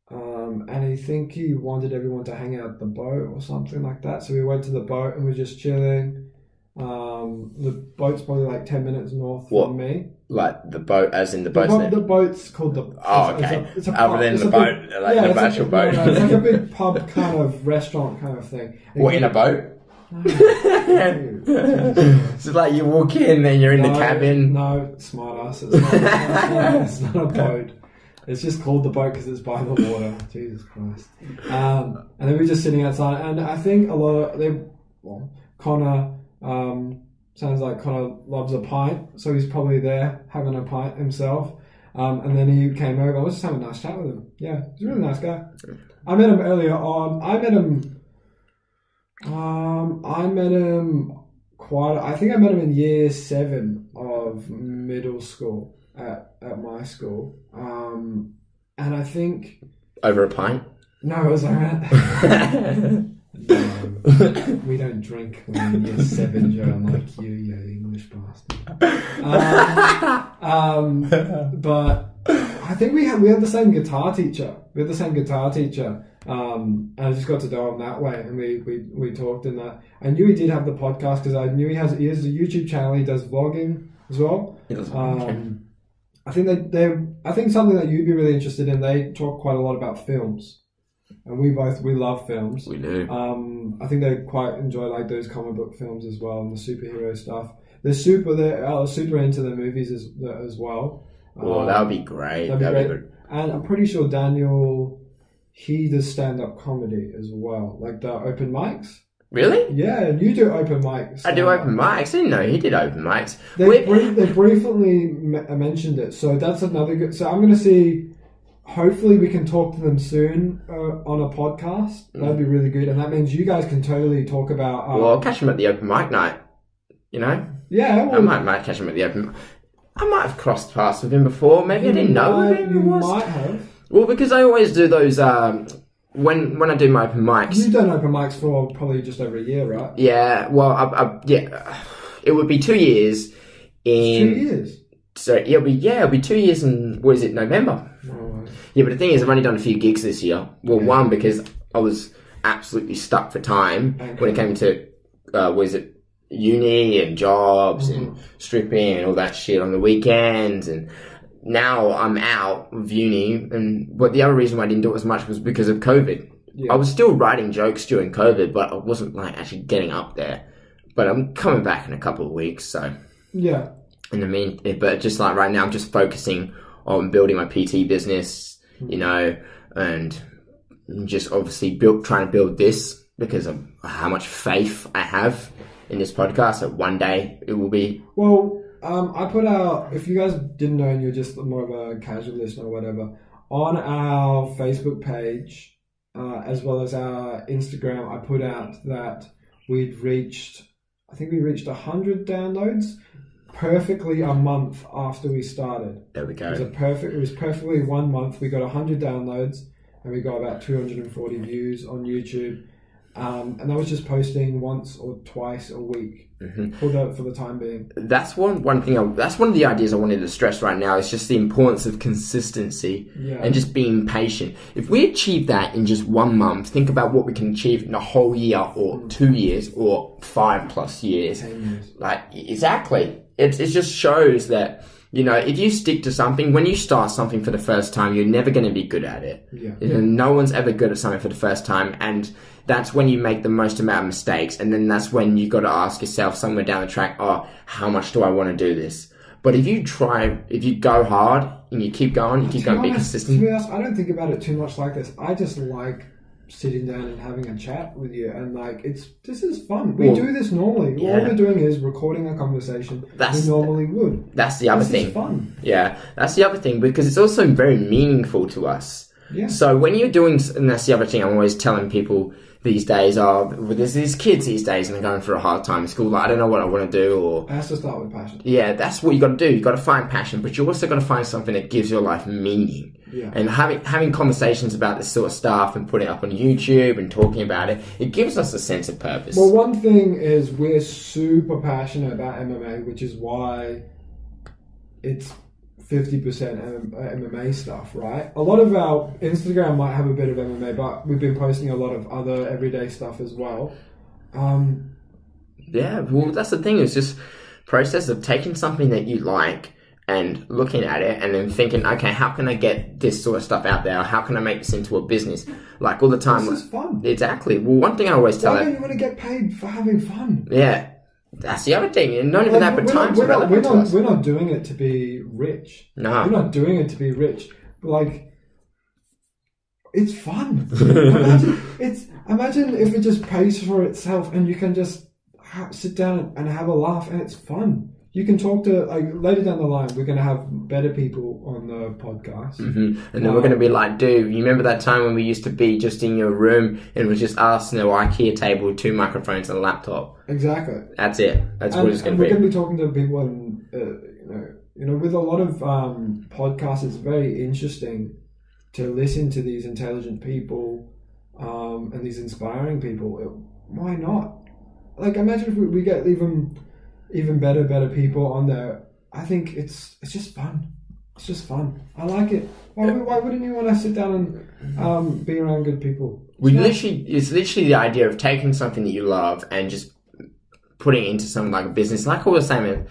And I think he wanted everyone to hang out at the boat or something like that. So we went to the boat and we're just chilling. The boat's probably like 10 minutes north from me. Like the boat, as in the boat's there? The boat's called the... Oh, okay. It's a Other than the boat, the actual boat. No, it's like a big pub kind of restaurant kind of thing. What, in a boat? No. So like you walk in and you're in the cabin. No, smart ass. It's not a boat. It's just called the boat because it's by the water. Jesus Christ. And then we're just sitting outside, and I think a lot of Connor, sounds like Connor loves a pint, so he's probably there having a pint himself. And then he came over. I was just having a nice chat with him. Yeah, he's a really nice guy. I met him earlier on. I met him I think I met him in year 7 of middle school at my school. And I think... Over a pint? No, it was alright. No, we don't drink when we're in year 7, Joe, unlike you English bastard. But I think we had the same guitar teacher. And I just got to know him that way, and we talked in that. I knew he did have the podcast because I knew he has a YouTube channel. He does vlogging as well. He does I think I think something that you'd be really interested in. They talk quite a lot about films, and we love films. We do. I think they quite enjoy like those comic book films as well, and the superhero stuff. They're super into the movies as well. Well, that would be great. That'd be great. And I'm pretty sure Daniel, he does stand-up comedy as well, like the open mics. Really? Yeah, and you do open mics. I do open mics. I didn't know he did open mics. They briefly mentioned it, so that's another good... So I'm going to see... Hopefully we can talk to them soon on a podcast. That'd be really good, and that means you guys can totally talk about... well, I'll catch him at the open mic night, you know? Yeah. Well, I might catch him at the open... I might have crossed paths with him before. Maybe I didn't know who he was. You might have. Well, because I always do those... When I do my open mics... You've done open mics for probably just over a year, right? Yeah, well, it would be 2 years in... 2 years? So, it'll be 2 years in, what is it, November? Oh. Yeah, but the thing is, I've only done a few gigs this year. Well, one, because I was absolutely stuck for time when it came to, uni and jobs and stripping and all that shit on the weekends, and now I'm out of uni, but the other reason why I didn't do it as much was because of COVID. Yeah. I was still writing jokes during COVID, but I wasn't like actually getting up there. But I'm coming back in a couple of weeks, so yeah. But just like right now, I'm just focusing on building my PT business, you know, and just obviously trying to build this because of how much faith I have in this podcast that one day it will be. Well, I put out, if you guys didn't know and you're just more of a casual listener or whatever, on our Facebook page, as well as our Instagram, I put out that we reached 100 downloads perfectly a month after we started. There we go. It was perfectly 1 month. We got 100 downloads and we got about 240 views on YouTube. And that was just posting once or twice a week for the time being. That's one thing. That's one of the ideas I wanted to stress right now. Is just the importance of consistency and just being patient. If we achieve that in just 1 month, think about what we can achieve in a whole year, or 2 years, or 5+ years. 10 years. Like, exactly. It just shows that, you know, if you stick to something, when you start something for the first time, you're never going to be good at it. Yeah. You know, no one's ever good at something for the first time, and that's when you make the most amount of mistakes, and then that's when you got to ask yourself somewhere down the track, oh, how much do I want to do this? But if you go hard and you keep going, be consistent. To be honest, I don't think about it too much like this. I just like sitting down and having a chat with you, and like this is fun. We do this normally. Yeah. All we're doing is recording a conversation we normally would. That's the other thing. This is fun. Yeah, that's the other thing, because it's also very meaningful to us. Yeah. So when you're doing, and that's the other thing I'm always telling people these days, there's these kids these days and they're going through a hard time in school, like, I don't know what I want to do, or... It has to start with passion. Yeah, that's what you got to do. You got to find passion, but you also got to find something that gives your life meaning. Yeah. And having conversations about this sort of stuff and putting it up on YouTube and talking about it, it gives us a sense of purpose. Well, one thing is we're super passionate about MMA, which is why it's 50% MMA stuff, right? A lot of our Instagram might have a bit of MMA, but we've been posting a lot of other everyday stuff as well. Yeah, well, that's the thing. It's just process of taking something that you like and looking at it and then thinking, okay, how can I get this sort of stuff out there? How can I make this into a business? Like, all the time. This is fun. Exactly. Well, one thing I always tell... Why don't you want to get paid for having fun? Yeah. That's the other thing. And not even that, but time's irrelevant to us. We're not doing it to be rich. No. We're not doing it to be rich. But, like, it's fun. Imagine if it just pays for itself and you can just sit down and have a laugh and it's fun. You can talk to, like, later down the line, we're going to have better people on the podcast. And then we're going to be like, dude, you remember that time when we used to be just in your room and it was just us and an IKEA table, 2 microphones and a laptop? Exactly. That's it. That's what it's going to be. We're going to be talking to people and, you know, with a lot of podcasts, it's very interesting to listen to these intelligent people and these inspiring people. Why not? Like, imagine if we get even better people on there. I think it's just fun. It's just fun. I like it. Why wouldn't you want to sit down and be around good people? It's literally the idea of taking something that you love and just putting it into something like a business. Like I was saying,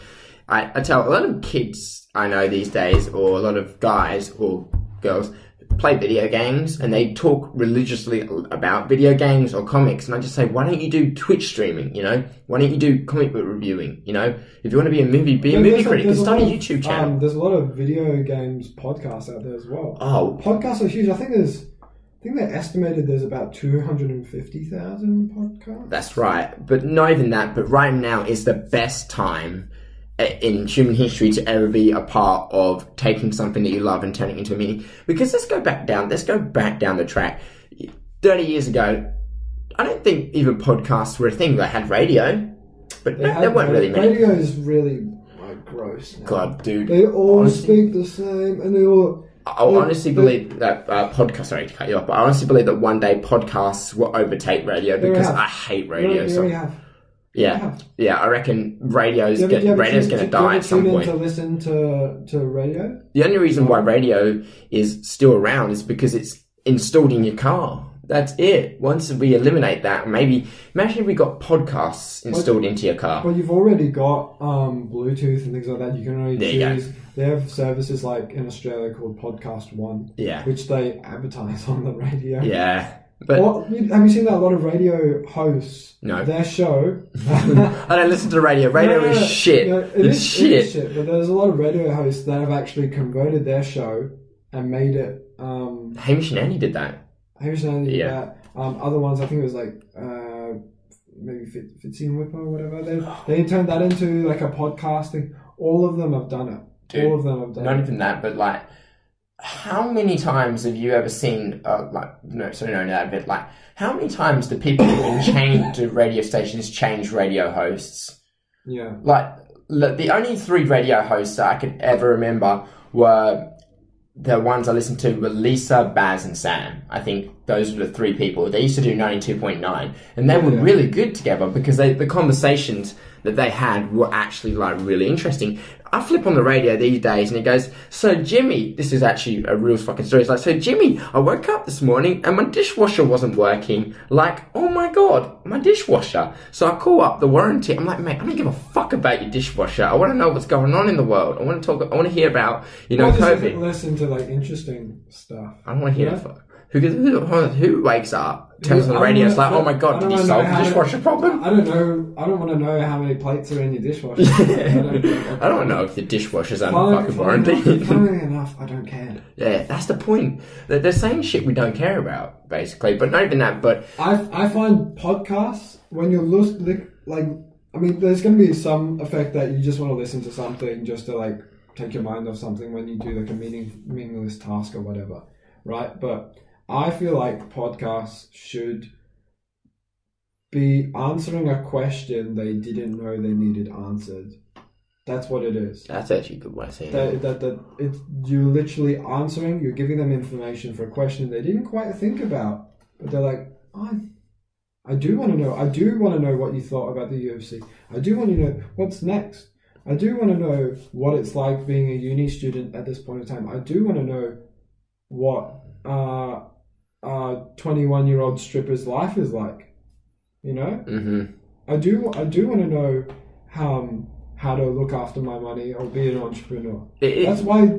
I tell a lot of kids I know these days, or a lot of guys or girls, play video games and they talk religiously about video games or comics, and I just say, why don't you do Twitch streaming, you know? Why don't you do comic book reviewing, you know? If you want to be a movie critic, start a YouTube channel. There's a lot of video games podcasts out there as well. Oh, podcasts are huge. I think they estimated there's about 250,000 podcasts. That's right, but not even that. But right now is the best time in human history to ever be a part of taking something that you love and turning it into a meaning. Because let's go back down the track. 30 years ago, I don't think even podcasts were a thing. They had radio, but they weren't really many. Radio is really gross now. God, dude. They all speak the same, and they all... I honestly believe that podcasts, sorry to cut you off, but I honestly believe that one day podcasts will overtake radio, because I hate radio. Yeah, I reckon radio's going to die at some point. To listen to radio? The only reason why radio is still around is because it's installed in your car. That's it. Once we eliminate that, maybe imagine if we got podcasts installed into your car. Well, you've already got Bluetooth and things like that. You can already choose. They have services like in Australia called Podcast One, which they advertise on the radio. Yeah. But have you seen that a lot of radio hosts? No. Their show. I don't listen to radio. Radio is shit. It's shit. But there's a lot of radio hosts that have actually converted their show and made it. Hamish and Andy did that. Hamish and Andy did that. Other ones, I think it was like maybe Fitzy Whipper or whatever. They turned that into like a podcasting. All of them have done it. Dude, all of them have done it. Not even that, but like, how many times have you ever seen, how many times do people do radio stations change radio hosts? Yeah. Like, the only 3 radio hosts that I could ever remember were the ones I listened to were Lisa, Baz, and Sam. I think those were the 3 people. They used to do 92.9, and they were really good together because the conversations that they had were actually like really interesting. I flip on the radio these days and it goes, so Jimmy, this is actually a real fucking story. It's like, so Jimmy, I woke up this morning and my dishwasher wasn't working. Like, oh my God, my dishwasher. So I call up the warranty. I'm like, mate, I don't give a fuck about your dishwasher. I want to know what's going on in the world. I want to hear about, COVID. Listen to like interesting stuff. I don't want to hear who wakes up, turns on the radio, it's like, oh my God, did you solve the dishwasher problem? I don't know. I don't want to know how many plates are in your dishwasher. I don't know if the dishwasher's under fucking warranty. Funnily enough, I don't care. Yeah, that's the point. They're saying shit we don't care about, basically. But not even that, but... I find podcasts, when you're there's going to be some effect that you just want to listen to something just to like take your mind off something when you do like a meaningless task or whatever, right? But I feel like podcasts should be answering a question they didn't know they needed answered. That's what it is. That's actually a good way of saying it. You're literally answering, you're giving them information for a question they didn't quite think about. But they're like, I do want to know. I do want to know what you thought about the UFC. I do want to know what's next. I do want to know what it's like being a uni student at this point in time. I do want to know what 21-year-old stripper's life is like, you know? Mm-hmm. I do want to know how to look after my money or be an entrepreneur. That's why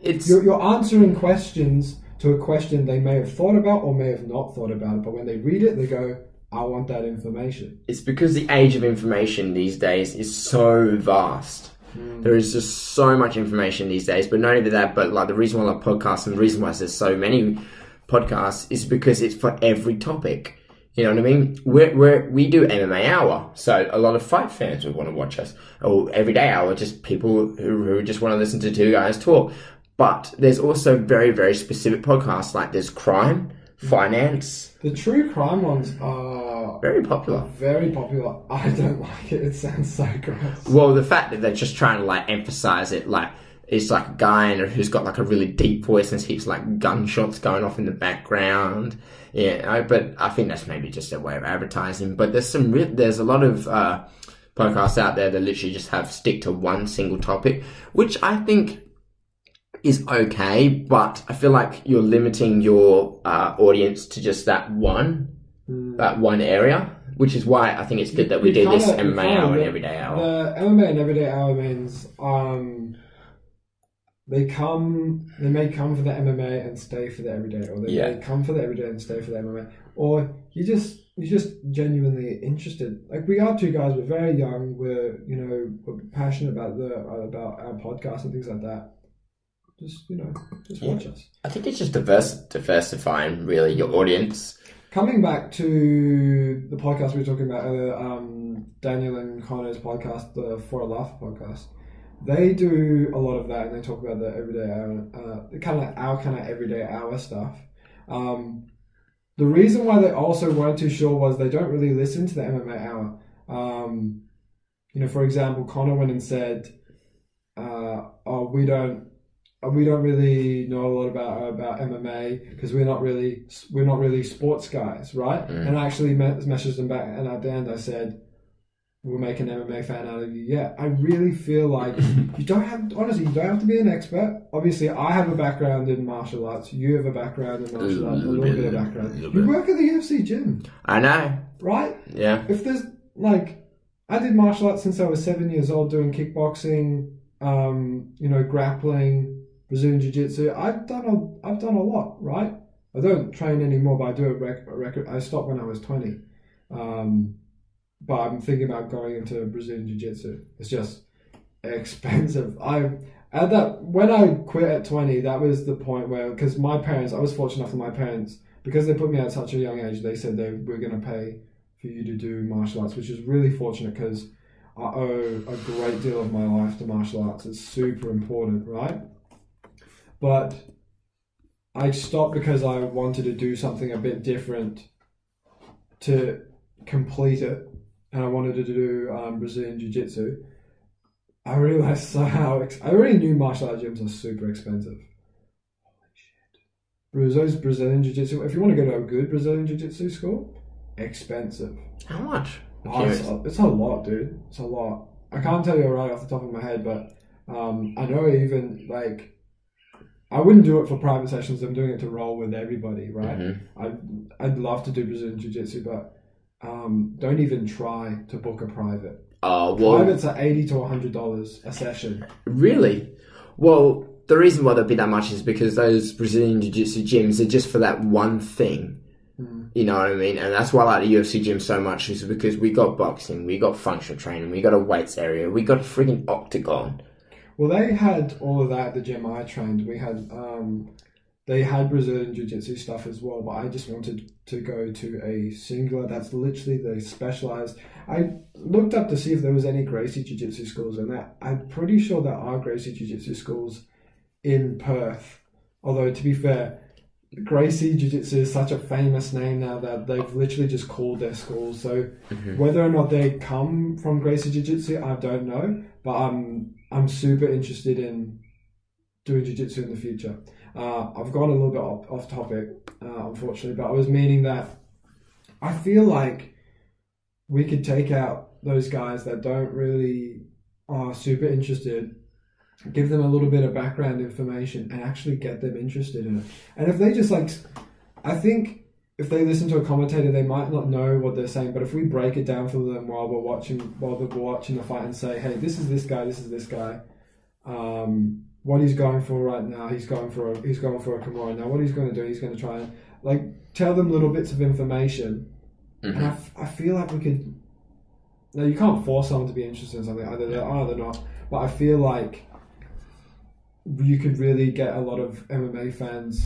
you're answering questions to a question they may have thought about or may have not thought about it, but when they read it, they go, I want that information. It's because the age of information these days is so vast. There is just so much information these days, but not only that, but like the reason why I love podcasts and the reason why there's so many podcasts is because it's for every topic. You know what I mean? We do MMA Hour, so a lot of fight fans would want to watch us. Or Everyday Hour, just people who just want to listen to 2 guys talk. But there's also very, very specific podcasts, like there's crime, finance. The true crime ones are very popular. Very popular. I don't like it. It sounds so gross. Well, the fact that they're just trying to like emphasize it, like it's like a guy who's got like a really deep voice and heaps like gunshots going off in the background. Yeah, but I think that's maybe just a way of advertising. But there's a lot of podcasts out there that literally just stick to one single topic, which I think is okay, but I feel like you're limiting your audience to just that one area, which is why I think it's good that we do this MMA Hour and Everyday Hour. The MMA and Everyday Hour means they may come for the MMA and stay for the Everyday, or they may come for the Everyday and stay for the MMA, or you're just genuinely interested. Like, we are 2 guys, we're very young, we're passionate about our podcast and things like that. Just watch us. I think it's just diversifying really your audience. Coming back to the podcast we were talking about earlier, Daniel and Connor's podcast, the For a Laugh podcast, they do a lot of that, and they talk about the everyday hour, our kind of everyday hour stuff. The reason why they also weren't too sure was they don't really listen to the MMA Hour. For example, Connor went and said, we don't really know a lot about MMA because we're not really sports guys, right? And I actually messaged them back, and at the end I said, we'll make an MMA fan out of you. Yeah, I really feel like you don't have to be an expert. Obviously, I have a background in martial arts. You have a background in martial arts, a little bit of background. You work at the UFC gym. I know. Right? Yeah. If there's I did martial arts since I was 7 years old, doing kickboxing, grappling, Brazilian Jiu-Jitsu. I've done a lot, right? I don't train anymore, but I do a record. I stopped when I was 20. But I'm thinking about going into Brazilian Jiu-Jitsu. It's just expensive. When I quit at 20, that was the point where, because I was fortunate enough for my parents, because they put me at such a young age, they said they were going to pay for you to do martial arts, which is really fortunate because I owe a great deal of my life to martial arts. It's super important, right? But I stopped because I wanted to do something a bit different to complete it, and I wanted to do Brazilian Jiu-Jitsu. I realized I already knew martial art gyms are super expensive. Those Brazilian Jiu-Jitsu, if you want to go to a good Brazilian Jiu-Jitsu school, expensive. How much? It's a lot, dude. It's a lot. I can't tell you right off the top of my head, but I know even, like, I wouldn't do it for private sessions. I'm doing it to roll with everybody, right? Mm-hmm. I'd love to do Brazilian Jiu-Jitsu, but don't even try to book a private. Privates are $80 to $100 a session. Really? Well, the reason why they'd be that much is because those Brazilian Jiu-Jitsu gyms are just for that one thing. You know what I mean? And that's why I like the UFC gym so much, is because we got boxing, we got functional training, we got a weights area, we got a freaking octagon. Well, they had all of that at the gym I trained. We had, they had Brazilian Jiu-Jitsu stuff as well, but I just wanted to go to a singular. That's literally they specialized. I looked up to see if there was any Gracie Jiu-Jitsu schools, and that I'm pretty sure there are Gracie Jiu-Jitsu schools in Perth. Although, to be fair, Gracie Jiu-Jitsu is such a famous name now that they've literally just called their schools. So whether or not they come from Gracie Jiu-Jitsu, I don't know. But I'm super interested in doing Jiu-Jitsu in the future. I've gone a little bit off topic, unfortunately, but I was meaning that I feel like we could take out those guys that don't really are super interested, give them a little bit of background information, and actually get them interested in it. And if they just I think if they listen to a commentator, they might not know what they're saying, but if we break it down for them while they're watching the fight and say, hey, this is this guy, what he's going for right now, he's going for a Kimura. Now what he's going to do, he's going to try and tell them little bits of information. And I feel like we could. Now you can't force someone to be interested in something. Either they are or they're not. But I feel like you could really get a lot of MMA fans,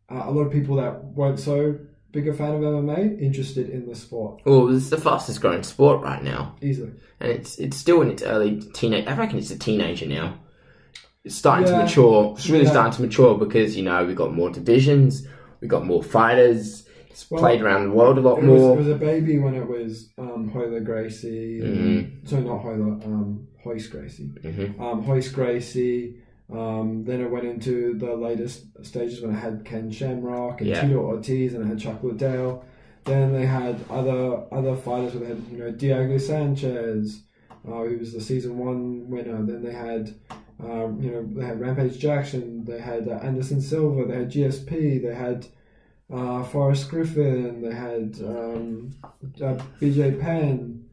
a lot of people that weren't so big a fan of MMA, interested in the sport. Well, it's the fastest growing sport right now. Easily. And it's still in its early teenage. I reckon it's a teenager now. It's starting to mature. It's really starting to mature because, we've got more divisions, we've got more fighters. It's played around the world a lot more. It was a baby when it was Hoyler Gracie. Sorry, not Hoyler. Hoist Gracie. Hoist Gracie. Then it went into the latest stages when it had Ken Shamrock and Tito Ortiz, and it had Chuck Liddell. Then they had other fighters. They had Diego Sanchez, who was the season 1 winner. Then they had they had Rampage Jackson. They had Anderson Silva. They had GSP. They had Forrest Griffin. They had BJ Penn.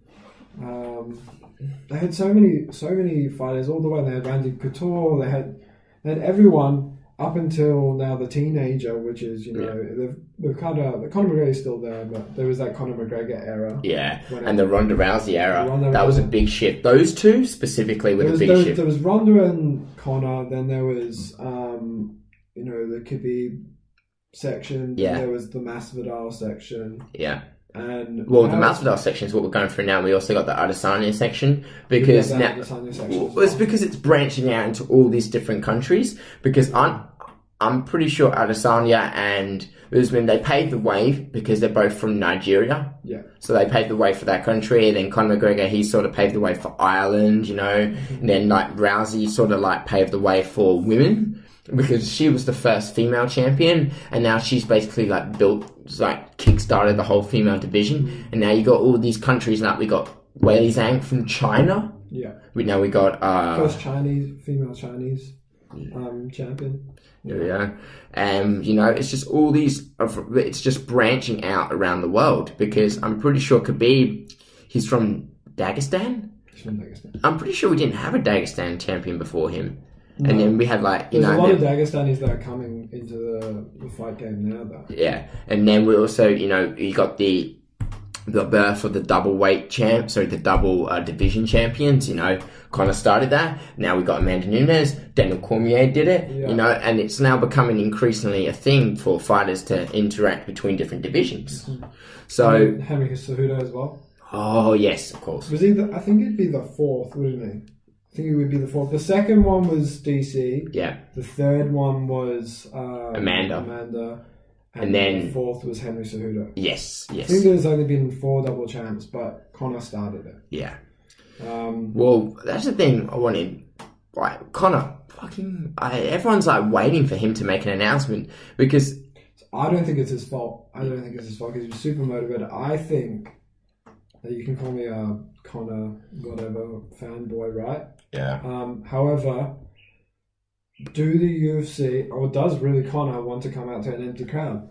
They had so many fighters all the way. They had Randy Couture. They had everyone up until now the teenager, which is they've kind of, the Conor McGregor is still there, but there was that Conor McGregor era. Yeah, and the Ronda Rousey era. That was a big shift. Those two specifically were the big shift. There was Ronda and Conor. Then there was the Khabib section. Yeah. There was the Masvidal section. Yeah. And the Masvidal section is what we're going through now. We also got the Adesanya section because it's because it's branching out into all these different countries. Because I'm pretty sure Adesanya and Usman, they paved the way because they're both from Nigeria. Yeah. So they paved the way for that country. And then Conor McGregor, he sort of paved the way for Ireland, And then Rousey sort of paved the way for women, because she was the first female champion, and now she's basically kickstarted the whole female division. And now you got all these countries. Now we got Wei Zhang from China. Yeah. We got first female Chinese champion. Yeah. It's just all these. It's just branching out around the world, because I'm pretty sure Khabib, he's from Dagestan. He's from Dagestan. I'm pretty sure we didn't have a Dagestan champion before him. And then we had there's a lot of Dagestanis that are coming into the fight game now, though. Yeah, and then we also, you got the the birth of the double weight champs, so the double division champions, you know, Connor started that. Now we got Amanda Nunes, Daniel Cormier did it, you know, and it's now becoming increasingly a thing for fighters to interact between different divisions. So Henry Cejudo as well. Oh yes, of course. Was he? I think it'd be the fourth, wouldn't he? I think it would be the fourth. The second one was DC. Yeah. The third one was Amanda. And then the fourth was Henry Cejudo. Yes. I think there's only been 4 double champs, but Connor started it. Yeah. Well, that's the thing I wanted. Like, Connor, everyone's like waiting for him to make an announcement because I don't think it's his fault. Because he was super motivated. I think that you can call me a Connor whatever fanboy, right? Yeah. However, do the UFC, or does really Connor want to come out to an empty crowd?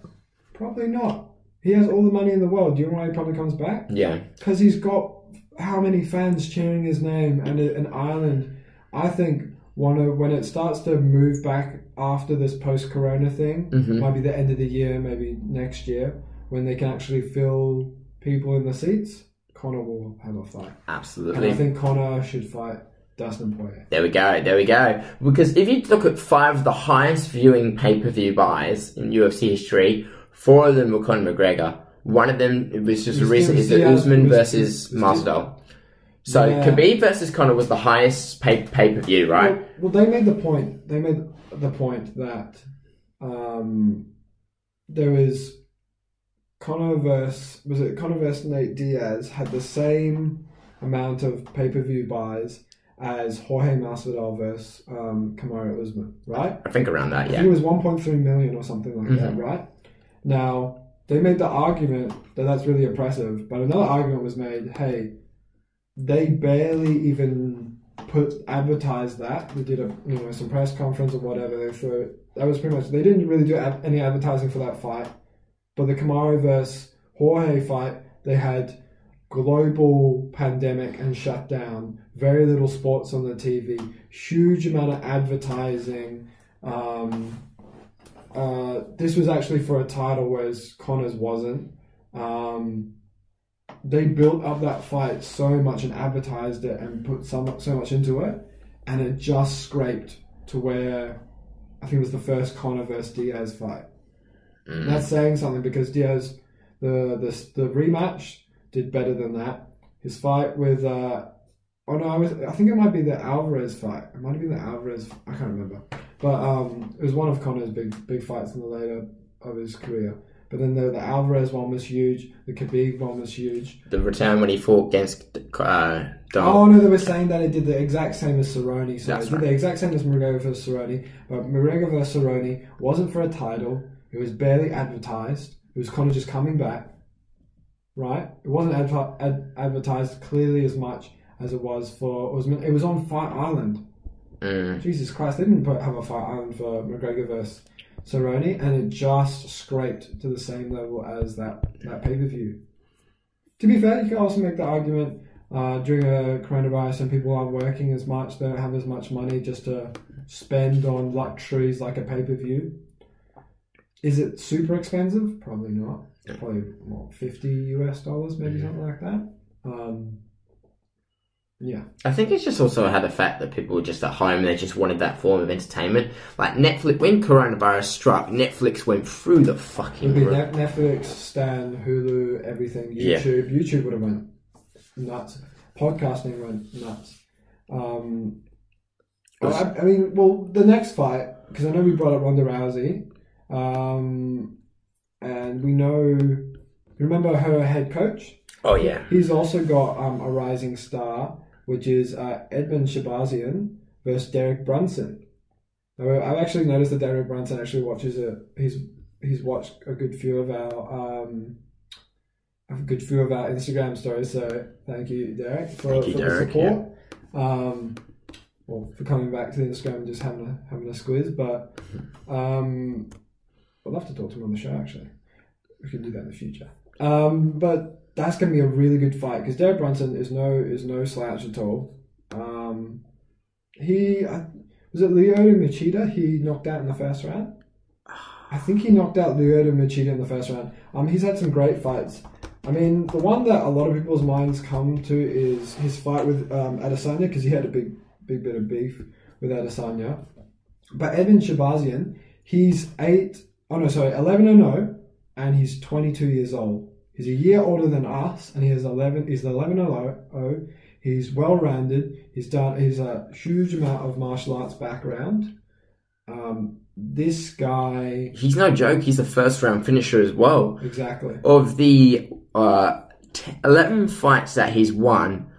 Probably not. He has all the money in the world. Do you know why he probably comes back? Yeah. Because he's got how many fans cheering his name and an island. I think when it starts to move back after this post-corona thing, might be the end of the year, maybe next year, when they can actually fill people in the seats, Connor will have a fight. Absolutely. And I think Connor should fight Dustin Poirier. There we go. Because if you look at 5 of the highest viewing pay-per-view buys in UFC history, 4 of them were Conor McGregor. One of them, it was just recent, is the Usman versus Masvidal. So Khabib versus Conor was the highest pay-per-view, right? Well, they made the point. They made the point that there was Conor versus Nate Diaz had the same amount of pay-per-view buys as Jorge Masvidal versus Kamaru Usman, right? I think around that, yeah. I think it was 1.3 million or something like that, right? Now, they made the argument that that's really impressive, but another argument was made, hey, they barely even advertised that. They did some press conference or whatever. That was pretty much, they didn't really do any advertising for that fight. But the Kamaru versus Jorge fight, they had global pandemic and shutdown, very little sports on the TV, huge amount of advertising. This was actually for a title, whereas Connor's wasn't. They built up that fight so much and advertised it and put so much into it, and it just scraped to where I think it was the first Conor versus Diaz fight. That's saying something because Diaz, the rematch did better than that. His fight with I think it might be the Alvarez fight. It might have been the Alvarez. I can't remember, but it was one of Conor's big fights in the later of his career. But then the Alvarez one was huge. The Khabib one was huge. The return when he fought against Donald. Oh no, they were saying that it did the exact same as Cerrone. So That's it did the exact same as McGregor versus Cerrone. But McGregor versus Cerrone wasn't for a title. It was barely advertised. It was Conor just coming back. Right? It wasn't advertised clearly as much as it was for Usman. It was on Fight Island. Jesus Christ, they didn't have a Fight Island for McGregor versus Cerrone, and it just scraped to the same level as that pay-per-view. To be fair, you can also make the argument during a coronavirus and people aren't working as much, they don't have as much money just to spend on luxuries like a pay-per-view. Is it super expensive? Probably not. Probably what, $50 maybe, something like that. Yeah. I think it's just also had the fact that people were just at home and they just wanted that form of entertainment. Like Netflix, when coronavirus struck, Netflix went through the fucking roof. Netflix, Stan, Hulu, everything, YouTube. Yeah. YouTube would have went nuts. Podcasting went nuts. I mean, the next fight, because I know we brought up Ronda Rousey, and we know, remember her head coach? Oh, yeah. He's also got a rising star, which is Edmen Shahbazyan versus Derek Brunson. I've actually noticed that Derek Brunson actually watches it. He's watched a good few of our Instagram stories. So thank you, Derek, for the support. Yeah. For coming back to the Instagram and just having a squiz. But I'd love to talk to him on the show. Actually, we can do that in the future. But that's going to be a really good fight because Derek Brunson is no slouch at all. Was it Lyoto Machida he knocked out in the first round? I think he knocked out Lyoto Machida in the first round. He's had some great fights. I mean, the one that a lot of people's minds come to is his fight with Adesanya, because he had a big bit of beef with Adesanya. But Edmen Shahbazyan, he's 11-0, and he's 22 years old. He's a year older than us, and he's 11-0. He's well-rounded. He's a huge amount of martial arts background. This guy... He's no joke. He's a first-round finisher as well. Exactly. Of the 11 fights that he's won,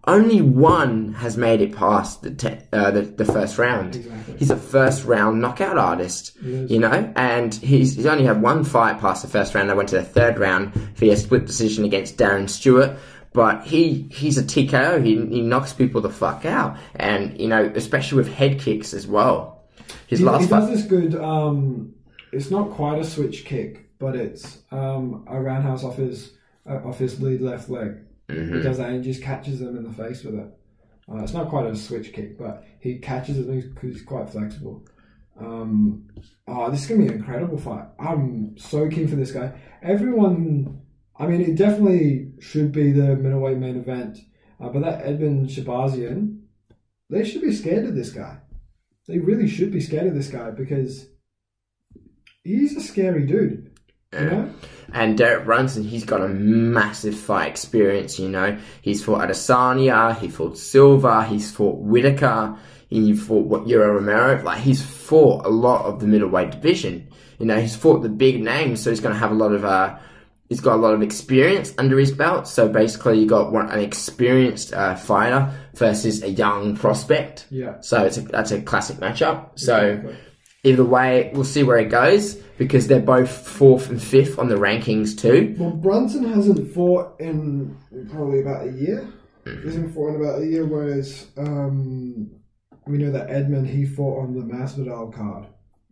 only one has made it past the first round. Exactly. He's a first-round knockout artist, you know, and he's only had one fight past the first round. They went to the third round via a split decision against Darren Stewart. But he's a TKO. He knocks people the fuck out, and you know, especially with head kicks as well. He does this good. It's not quite a switch kick, but it's a roundhouse off his lead left leg. He does that and he just catches them in the face with it. It's not quite a switch kick, but he catches it because he's quite flexible. This is gonna be an incredible fight. I'm so keen for this guy. Everyone. I mean, it definitely should be the middleweight main event, but that Edmen Shahbazyan, they should be scared of this guy. They really should be scared of this guy because he's a scary dude, you know? And Derek Brunson, he's got a massive fight experience, you know. He's fought Adesanya, he fought Silva, he's fought Whitaker, he fought Yoel Romero. Like, he's fought a lot of the middleweight division. You know, he's fought the big names, so he's going to have a lot of... He's got a lot of experience under his belt, so basically you got an experienced fighter versus a young prospect. Yeah. So that's a classic matchup. So either way, we'll see where it goes because they're both 4th and 5th on the rankings too. Well, Brunson hasn't fought in probably about a year. He hasn't fought in about a year, whereas we know that Edmen, he fought on the Masvidal card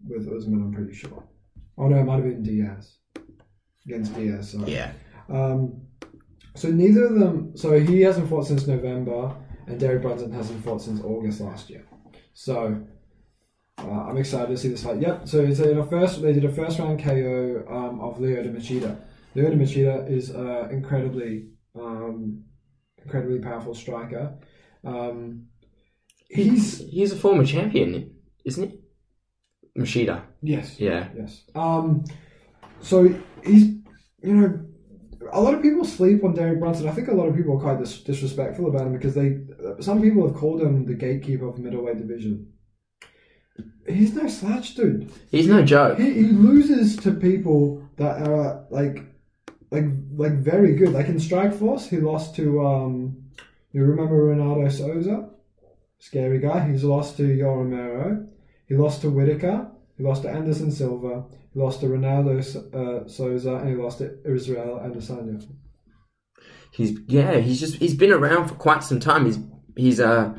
with Usman, I'm pretty sure. Oh no, it might have been Diaz. Against Diaz, sorry. Yeah. So neither of them. So he hasn't fought since November, and Derek Brunson hasn't fought since August last year. So I'm excited to see this fight. Yep. So they did a first round KO of Lyoto Machida. Lyoto Machida is incredibly powerful striker. He's a former champion, isn't he? Machida. Yes. Yeah. Yes. So he's, you know, a lot of people sleep on Derek Brunson. I think a lot of people are quite disrespectful about him because some people have called him the gatekeeper of the middleweight division. He's no slouch, dude. He's no joke. He loses to people that are like very good. Like in Strikeforce, he lost to you remember Renato Souza? Scary guy. He's lost to Yoel Romero. He lost to Whitaker. He lost to Anderson Silva. He lost to Ronaldo Souza, and he lost to Israel Adesanya. He's been around for quite some time. He's got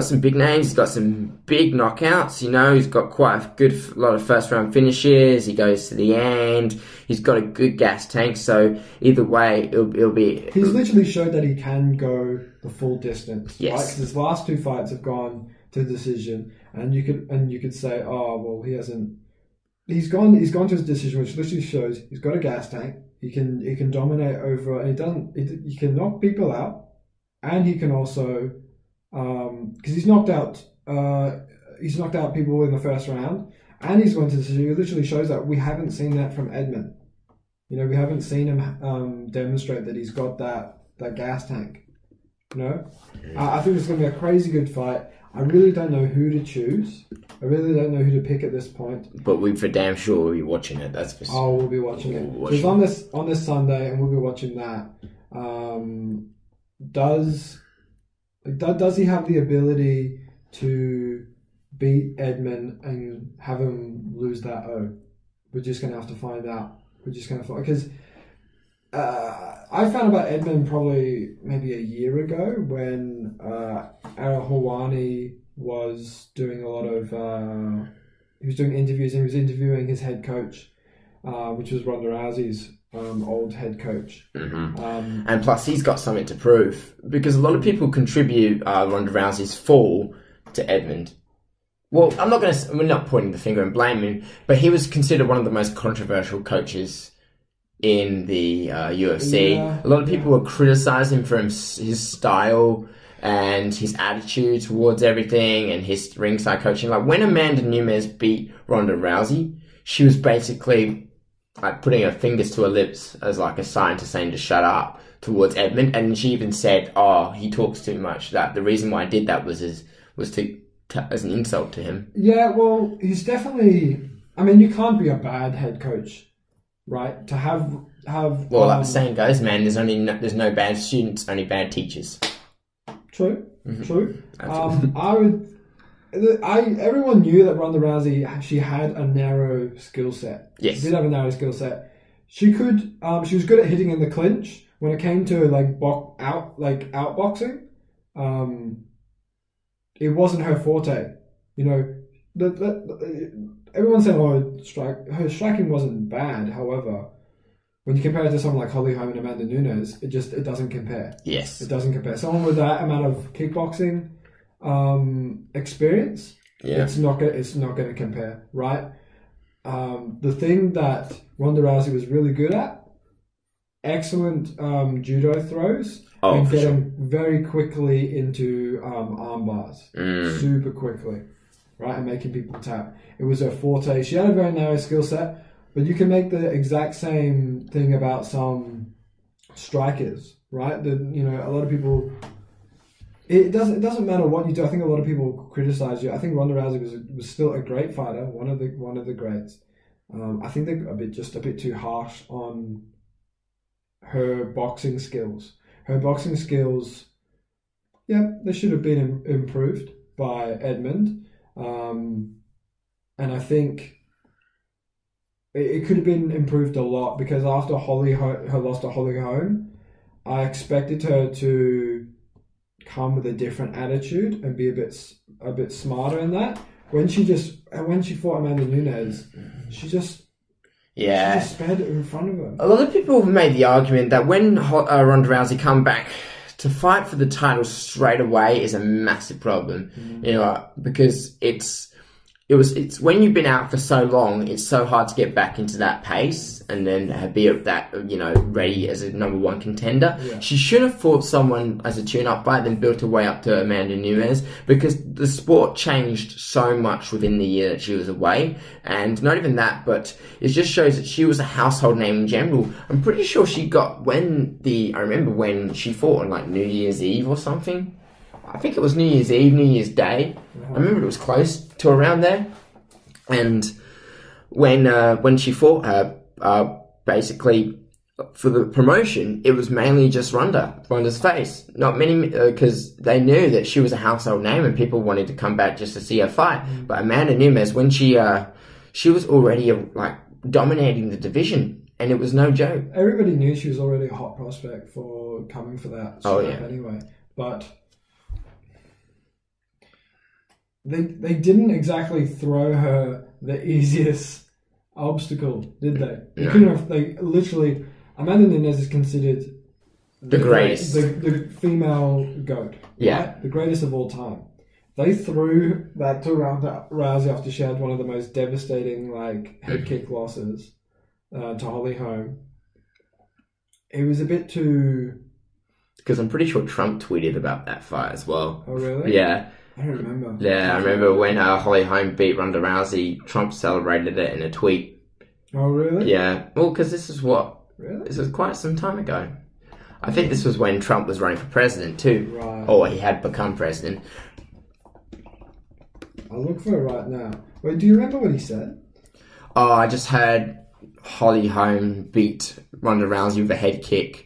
some big names. He's got some big knockouts. You know, he's got quite a lot of first round finishes. He goes to the end. He's got a good gas tank. So either way, it'll be. He's literally showed that he can go the full distance. Yes. Right? 'Cause his last 2 fights have gone to decision, and you could say, oh well, he hasn't. He's gone to his decision, which literally shows he's got a gas tank. He can dominate over, and he can knock people out, and he can also because he's knocked out people in the first round, and he's going to decision. It literally shows that we haven't seen that from Edmen. You know, we haven't seen him demonstrate that he's got that gas tank. You know, I think it's going to be a crazy good fight. I really don't know who to choose. I really don't know who to pick at this point. But we for damn sure will be watching it. That's for sure. Oh, we'll be watching it. So it's on this Sunday, and we'll be watching that. Does he have the ability to beat Edmen and have him lose that O? We're just going to have to find out. Because I found about Edmen probably maybe a year ago when Arahawani was doing a lot of he was doing interviews, and he was interviewing his head coach, which was Ronda Rousey's old head coach. Mm-hmm. And plus he's got something to prove, because a lot of people contribute Ronda Rousey's fall to Edmen. Well, we're not pointing the finger and blaming him, but he was considered one of the most controversial coaches in the UFC. Yeah, a lot of people were criticizing for his style and his attitude towards everything and his ringside coaching. Like when Amanda Nunes beat Ronda Rousey, she was basically like putting her fingers to her lips as like a sign to saying to shut up towards Edmen, and she even said, "Oh, he talks too much." That the reason why I did that was as an insult to him. Yeah, well, he's definitely. I mean, you can't be a bad head coach, right? To have. Well, like the saying goes, man. There's no bad students, only bad teachers. True. Everyone knew that Ronda Rousey, she had a narrow skill set. Yes. She did have a narrow skill set. She could, she was good at hitting in the clinch. When it came to outboxing, it wasn't her forte. You know, everyone's saying, her striking wasn't bad. However, when you compare it to someone like Holly Holm and Amanda Nunes, it doesn't compare. Yes. It doesn't compare. Someone with that amount of kickboxing experience, it's not going to compare, right? The thing that Ronda Rousey was really good at, excellent judo throws, and getting very quickly into arm bars, super quickly, right, and making people tap. It was her forte. She had a very narrow skill set. But you can make the exact same thing about some strikers, right? A lot of people. It doesn't matter what you do. I think a lot of people criticize you. I think Ronda Rousey was still a great fighter, one of the greats. I think they're a bit too harsh on her boxing skills. Her boxing skills, they should have been improved by Edmen, and I think. It could have been improved a lot because after her loss to Holly Holm, I expected her to come with a different attitude and be a bit smarter in that. When she fought Amanda Nunes, she just sped in front of her. A lot of people have made the argument that when Ronda Rousey come back to fight for the title straight away is a massive problem. Because it's when you've been out for so long, it's so hard to get back into that pace and then be at that, ready as a number one contender. Yeah. She should have fought someone as a tune-up fight, then built her way up to Amanda Nunes, because the sport changed so much within the year that she was away. And not even that, but it just shows that she was a household name in general. I'm pretty sure she got, I remember when she fought on like New Year's Eve or something. I think it was New Year's Eve, New Year's Day. I remember it was close to around there. And when she fought her, basically for the promotion, it was mainly just Ronda's face. Not many, because they knew that she was a household name and people wanted to come back just to see her fight. But Amanda Nunes, when she was already dominating the division, and it was no joke. Everybody knew she was already a hot prospect for coming for that strap anyway. But they didn't exactly throw her the easiest obstacle, did they? They couldn't have. They literally. Amanda Nunes is considered the greatest, the female GOAT. Yeah, right? The greatest of all time. They threw that to Ronda Rousey after she had one of the most devastating head kick losses to Holly Holm. It was a bit too. Because I'm pretty sure Trump tweeted about that fight as well. Oh really? Yeah. I don't remember. Yeah, I remember when Holly Holm beat Ronda Rousey, Trump celebrated it in a tweet. Oh, really? Yeah. Well, because this is what? Really? This was quite some time ago. I think this was when Trump was running for president too. Right. Or he had become president. I'll look for it right now. Wait, do you remember what he said? Oh, I just heard Holly Holm beat Ronda Rousey with a head kick.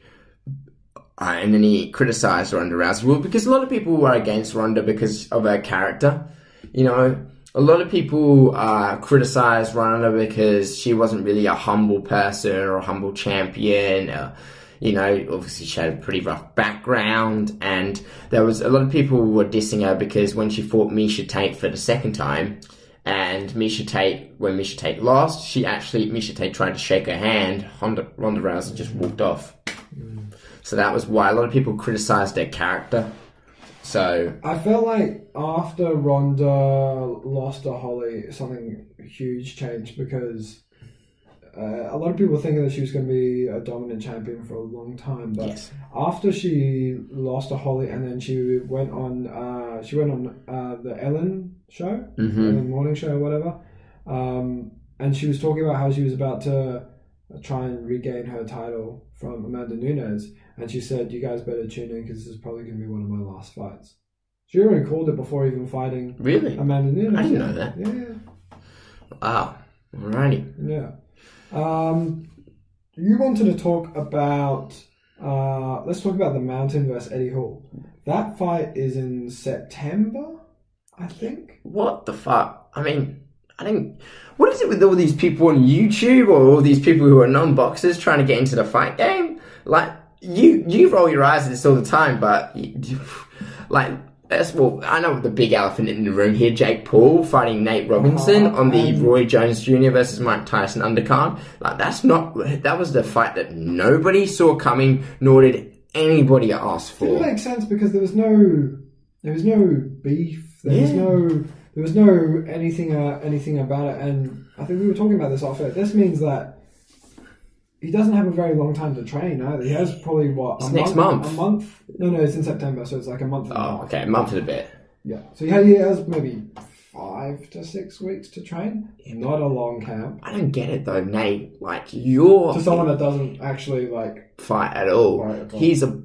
And then he criticised Ronda Rousey. Well, because a lot of people were against Ronda because of her character. A lot of people criticised Ronda because she wasn't really a humble person or a humble champion. Obviously she had a pretty rough background. And there was a lot of people who were dissing her because when she fought Miesha Tate for the second time, and when Miesha Tate lost, Miesha Tate tried to shake her hand. Ronda Rousey just walked off. So that was why a lot of people criticised their character. So I felt like after Ronda lost to Holly, something huge changed because a lot of people were thinking that she was going to be a dominant champion for a long time, but Yes. after she lost to Holly, and then she went on the Ellen show, Ellen morning show, or whatever, and she was talking about how she was about to try and regain her title from Amanda Nunes, and she said, "You guys better tune in because this is probably going to be one of my last fights." She already called it before even fighting. Really? Amanda Nunes. I didn't know that. Yeah. Wow. Alrighty. Yeah. You wanted to talk about. Let's talk about the Mountain versus Eddie Hall. That fight is in September, I think. What the fuck? I mean, I think. What is it with all these people on YouTube or all these people who are non-boxers trying to get into the fight game? Like, you roll your eyes at this all the time, but I know the big elephant in the room here, Jake Paul fighting Nate Robinson on the Roy Jones Jr. versus Mike Tyson undercard. Like, that was the fight that nobody saw coming, nor did anybody ask for. It didn't make sense because there was no beef. There was no anything about it, and I think we were talking about this off air. This means that he doesn't have a very long time to train either. He has probably next month. A month? No, it's in September, so it's like a month and a half. Okay, a month and a bit. Yeah. So he has maybe 5 to 6 weeks to train. Not a long camp. I don't get it though, Nate. Like, you're to someone that doesn't actually like fight at all. He's a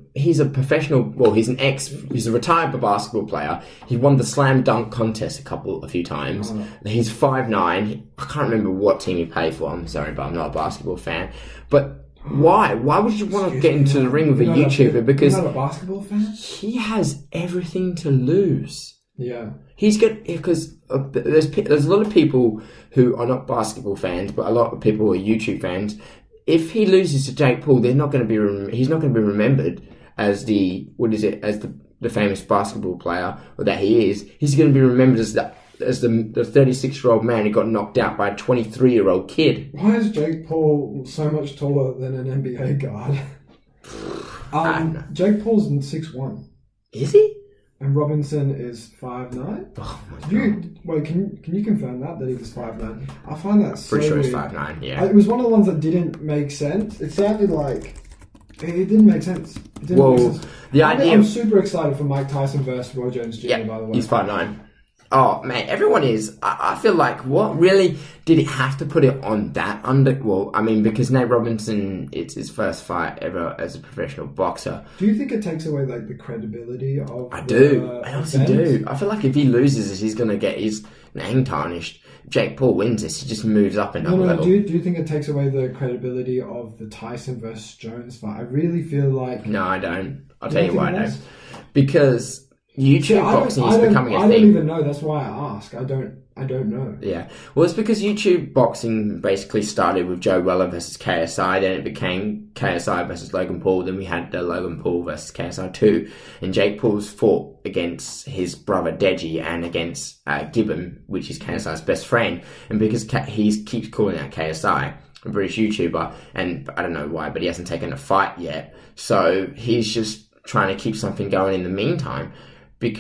professional. Well, he's a retired basketball player. He won the slam dunk contest a few times. He's 5'9". I can't remember what team he played for. I'm sorry, but I'm not a basketball fan. But why? Why would you want to get into the ring with a YouTuber? Because you're not a basketball fan. He has everything to lose. Yeah. He's good because there's a lot of people who are not basketball fans, but a lot of people who are YouTube fans. If he loses to Jake Paul, he's not going to be remembered as the famous basketball player or that he is. He's going to be remembered as the 36-year-old man who got knocked out by a 23-year-old kid. Why is Jake Paul so much taller than an NBA guard? Jake Paul's 6'1". Is he? And Robinson is 5'9". Oh my god! Can you confirm that he was 5'9"? I find that so pretty sure weird. he's 5'9". Yeah. It was one of the ones that didn't make sense. It sounded like it didn't make sense. It didn't make sense. I'm super excited for Mike Tyson versus Roy Jones Jr. By the way, he's 5'9". Oh man, everyone is. I feel like, what really did it have to put it on that under? Well, I mean, because Nate Robinson, it's his first fight ever as a professional boxer. Do you think it takes away like the credibility of? I honestly do. I feel like if he loses it, he's gonna get his name tarnished. If Jake Paul wins this, he just moves up another level. Do you think it takes away the credibility of the Tyson versus Jones fight? I really feel like. No, I don't. I'll tell you why I don't. Because YouTube boxing is becoming a thing. I don't even know. That's why I ask. I don't know. Yeah. Well, it's because YouTube boxing basically started with Joe Weller versus KSI. Then it became KSI versus Logan Paul. Then we had the Logan Paul versus KSI 2. And Jake Paul's fought against his brother Deji and against Gibbon, which is KSI's best friend. And because he keeps calling out KSI, a British YouTuber, and I don't know why, but he hasn't taken a fight yet. So he's just trying to keep something going in the meantime. The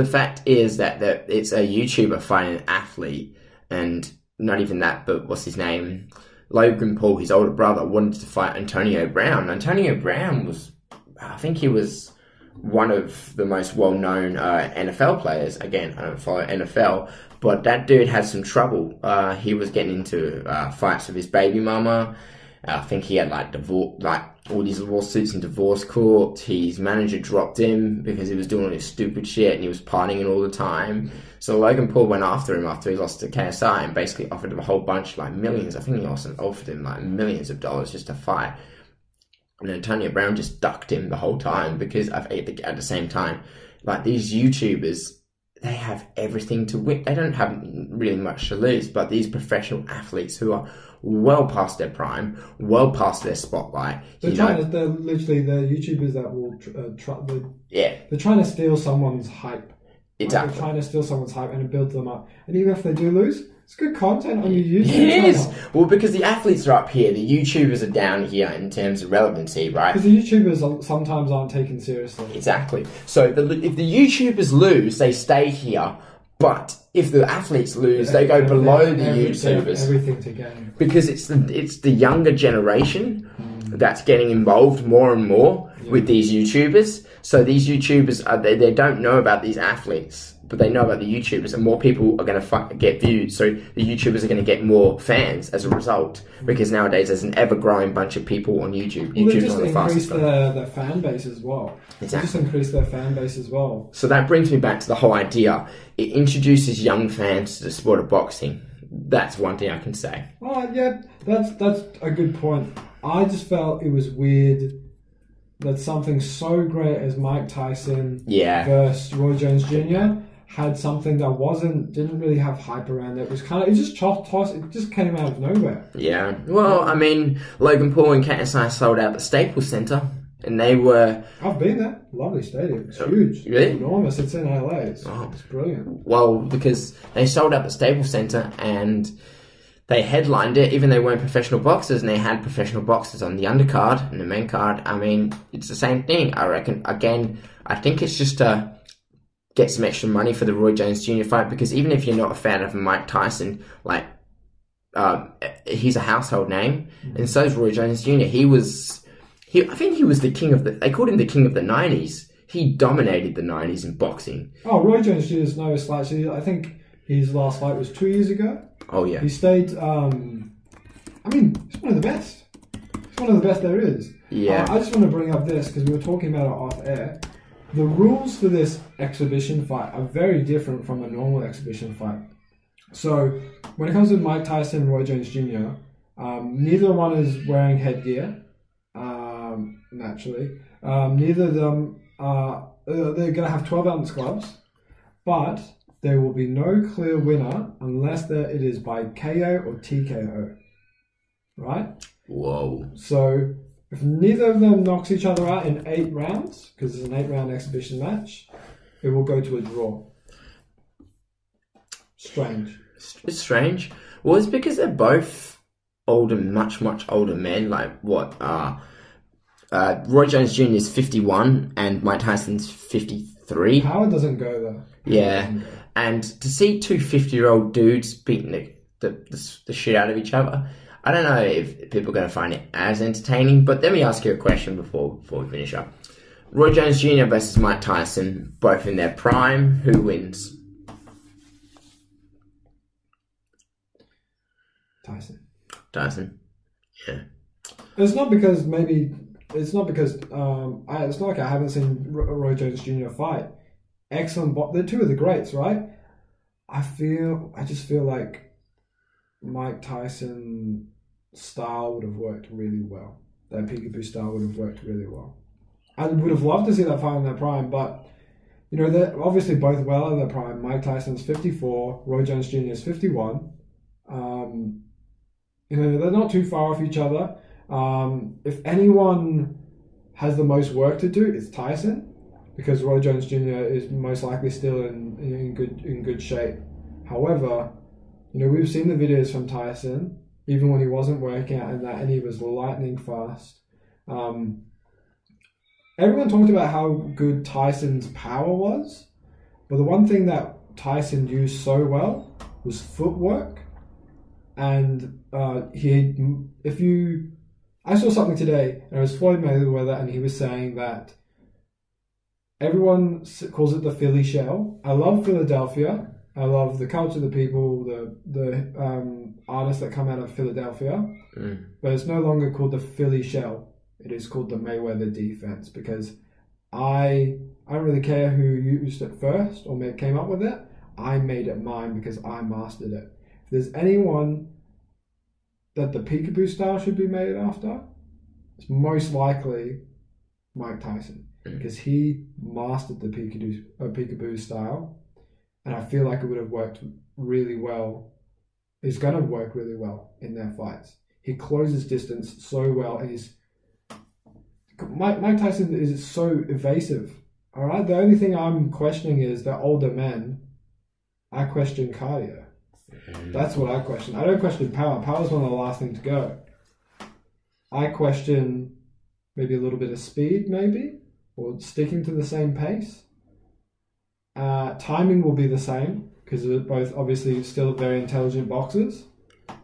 fact is that it's a YouTuber fighting an athlete, and not even that, but what's his name? Logan Paul, his older brother, wanted to fight Antonio Brown. Antonio Brown I think he was one of the most well-known NFL players. Again, I don't follow NFL, but that dude had some trouble. He was getting into fights with his baby mama. I think he had all these lawsuits in divorce court. His manager dropped him because he was doing all this stupid shit and he was partying all the time. So Logan Paul went after him after he lost to KSI and basically offered him a whole bunch, like millions. I think he also offered him like millions of dollars just to fight. And Antonio Brown just ducked him the whole time because at the same time, like, these YouTubers, they have everything to win. They don't have really much to lose, but these professional athletes who are well past their prime, well past their spotlight. They're literally the YouTubers that will they're trying to steal someone's hype. Exactly. They're trying to steal someone's hype and build them up. And even if they do lose, it's good content on your YouTube channel. It is. Channel. Well, because the athletes are up here, the YouTubers are down here in terms of relevancy, right? Because the YouTubers sometimes aren't taken seriously. Exactly. So if the YouTubers lose, they stay here. But if the athletes lose, they go below the YouTubers. Everything to gain. Because it's the younger generation that's getting involved more and more with these YouTubers. So these YouTubers, they don't know about these athletes, but they know about the YouTubers, and more people are going to get viewed. So the YouTubers are going to get more fans as a result, because nowadays there's an ever-growing bunch of people on YouTube. Well, YouTube's one of the fastest. They just increase their fan base as well. Exactly. They just increase their fan base as well. So that brings me back to the whole idea. It introduces young fans to the sport of boxing. That's one thing I can say. Oh, yeah, that's a good point. I just felt it was weird that something so great as Mike Tyson versus Roy Jones Jr. had something that didn't really have hype around it. It was it just tossed, it just came out of nowhere. Yeah. Well, I mean, Logan Paul and KSI sold out the Staples Center, and they were... I've been there. Lovely stadium. It's huge. Really? It's enormous. It's in LA. It's brilliant. Well, because they sold out the Staples Center, and they headlined it, even though they weren't professional boxers, and they had professional boxers on the undercard and the main card. I mean, it's the same thing, I reckon. Again, I think it's just to get some extra money for the Roy Jones Jr. fight, because even if you're not a fan of Mike Tyson, like, he's a household name, and so is Roy Jones Jr. I think he was the king of they called him the king of the 90s. He dominated the 90s in boxing. Oh, Roy Jones Jr. is no slouch. I think his last fight was 2 years ago. Oh, yeah. He stayed, he's one of the best. He's one of the best there is. Yeah. I just want to bring up this, because we were talking about it off air. The rules for this exhibition fight are very different from a normal exhibition fight. So, when it comes to Mike Tyson and Roy Jones Jr., neither one is wearing headgear, naturally. Neither of them they're going to have 12-ounce gloves, but there will be no clear winner unless it is by KO or TKO. Right? Whoa. So, if neither of them knocks each other out in 8 rounds, because it's an 8-round exhibition match, it will go to a draw. Strange. It's strange. Well, it's because they're both older, much older men. Like, what? Roy Jones Jr. is 51 and Mike Tyson's 53. Power doesn't go there. Yeah. And to see two 50-year-old dudes beating the shit out of each other, I don't know if people are going to find it as entertaining, but let me ask you a question before we finish up. Roy Jones Jr. versus Mike Tyson, both in their prime, who wins? Tyson. Yeah. It's not because it's not like I haven't seen Roy Jones Jr. fight. Excellent, they're two of the greats, right? I just feel like Mike Tyson style would have worked really well. That peekaboo style would have worked really well. I would have loved to see that fight in their prime, but they're obviously both well in their prime. Mike Tyson's 54, Roy Jones Jr. is 51. They're not too far off each other. If anyone has the most work to do, it's Tyson, because Roy Jones Jr. is most likely still in good shape. However, we've seen the videos from Tyson, even when he wasn't working out and he was lightning fast. Everyone talked about how good Tyson's power was, but the one thing that Tyson used so well was footwork. And I saw something today, and it was Floyd Mayweather, and he was saying that everyone calls it the Philly shell. I love Philadelphia. I love the culture, the people, the artists that come out of Philadelphia. But it's no longer called the Philly shell. It is called the Mayweather defense, because I don't really care who used it first or came up with it. I made it mine because I mastered it. If there's anyone that the peekaboo style should be made after, it's most likely Mike Tyson, because he mastered the peekaboo style, and I feel like it would have worked really well. It's going to work really well in their fights. He closes distance so well, and Mike Tyson is so evasive. All right, the only thing I'm questioning is the older men. I question cardio. That's what I question. I don't question power. Power's one of the last things to go. I question maybe a little bit of speed, or sticking to the same pace. Timing will be the same, because they're both obviously still very intelligent boxers,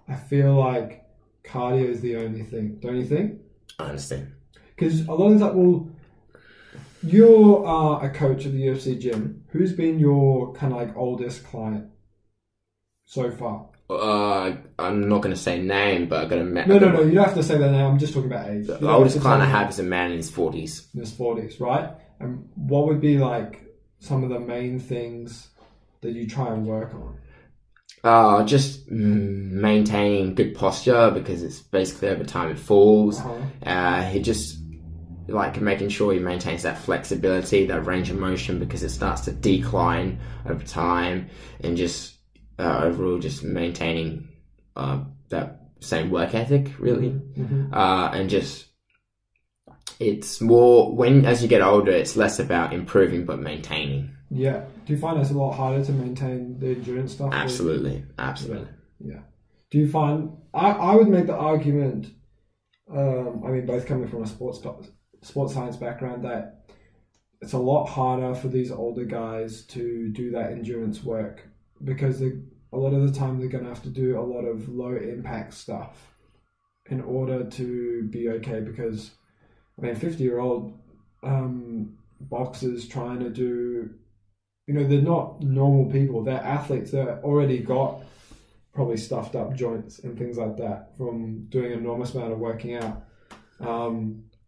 I feel like cardio is the only thing. Don't you think? I understand. Because a lot of that will... You're a coach at the UFC gym. Who's been your kind of like oldest client so far? I'm not going to say name, but I'm going to... No, you don't have to say that now. I'm just talking about age. The oldest client I have is a man in his 40s. In his 40s, right? And what would be like some of the main things that you try and work on? Just maintaining good posture, because it's basically over time it falls. He just... like making sure he maintains that flexibility, that range of motion, because it starts to decline over time, and just overall just maintaining that same work ethic, really. And just, it's more, when as you get older, it's less about improving but maintaining. Yeah. Do you find it's a lot harder to maintain the endurance stuff? Absolutely. Yeah. Do you find, I would make the argument, I mean, both coming from a sports science background, that it's a lot harder for these older guys to do that endurance work, because a lot of the time they're going to have to do a lot of low impact stuff in order to be okay. Because I mean, 50-year-old boxers trying to do, they're not normal people, they're athletes that already got probably stuffed up joints and things like that from doing an enormous amount of working out.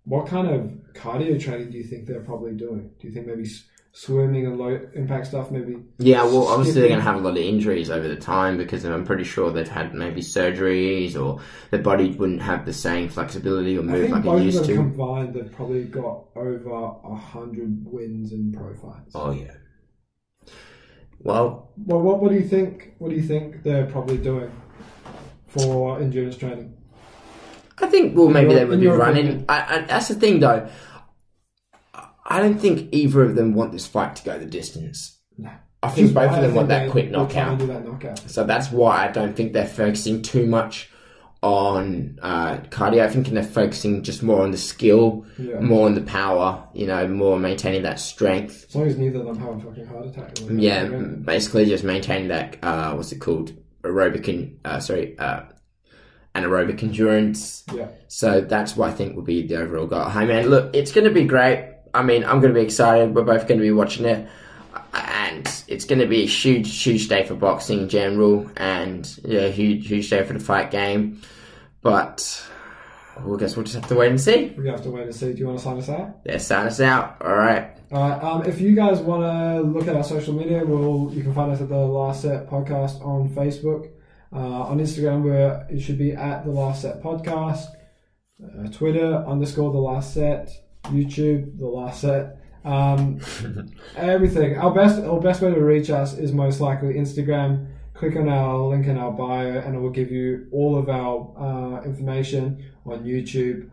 What kind of cardio training do you think they're probably doing? Do you think maybe swimming and low impact stuff, maybe? Yeah, well, obviously they're going to have a lot of injuries over the time, because I'm pretty sure they've had maybe surgeries, or their body wouldn't have the same flexibility or move like it used to. I think both of them combined, they've probably got over 100 wins in pro fights. Oh yeah. Well, what do you think? What do you think they're probably doing for endurance training? I think, well, maybe they would be running. That's the thing, though. I don't think either of them want this fight to go the distance. No. I think both of them want that quick knockout. Do that knockout. So that's why I don't think they're focusing too much on cardio. I think they're focusing just more on the skill, more on the power, more maintaining that strength. As long as neither of them have a fucking heart attack. Yeah, basically just maintaining that, what's it called? Anaerobic endurance. Yeah. So that's what I think will be the overall goal. Hey man, look, it's going to be great. I mean, I'm going to be excited. We're both going to be watching it. And it's going to be a huge day for boxing in general. And huge day for the fight game. But I guess we'll just have to wait and see. We have to wait and see. Do you want to sign us out? Yeah, sign us out. All right. If you guys want to look at our social media, you can find us at the Last Set Podcast on Facebook. On Instagram, where it should be at the Last Set Podcast. Twitter _ the Last Set. YouTube the Last Set. Everything. Our best way to reach us is most likely Instagram. Click on our link in our bio, and it will give you all of our information on YouTube.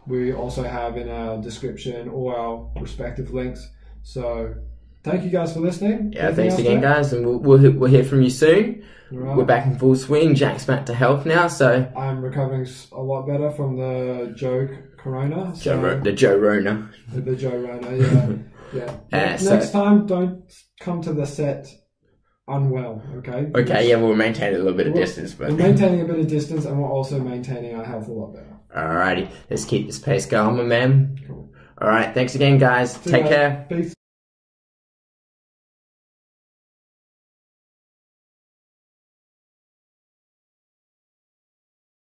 We also have in our description all our respective links. So thank you guys for listening. Yeah, thanks again, guys, and we'll hear from you soon. Right. We're back in full swing. Jack's back to health now, so I'm recovering a lot better from the Corona. The Joe Rona. The Joe Rona, yeah. Next time, don't come to the set unwell, okay? Okay, yeah, we'll maintain a little bit of distance. But we're maintaining a bit of distance, and we're also maintaining our health a lot better. Alrighty, let's keep this pace going, my man. Cool. Alright, thanks again, guys. Take care. Peace.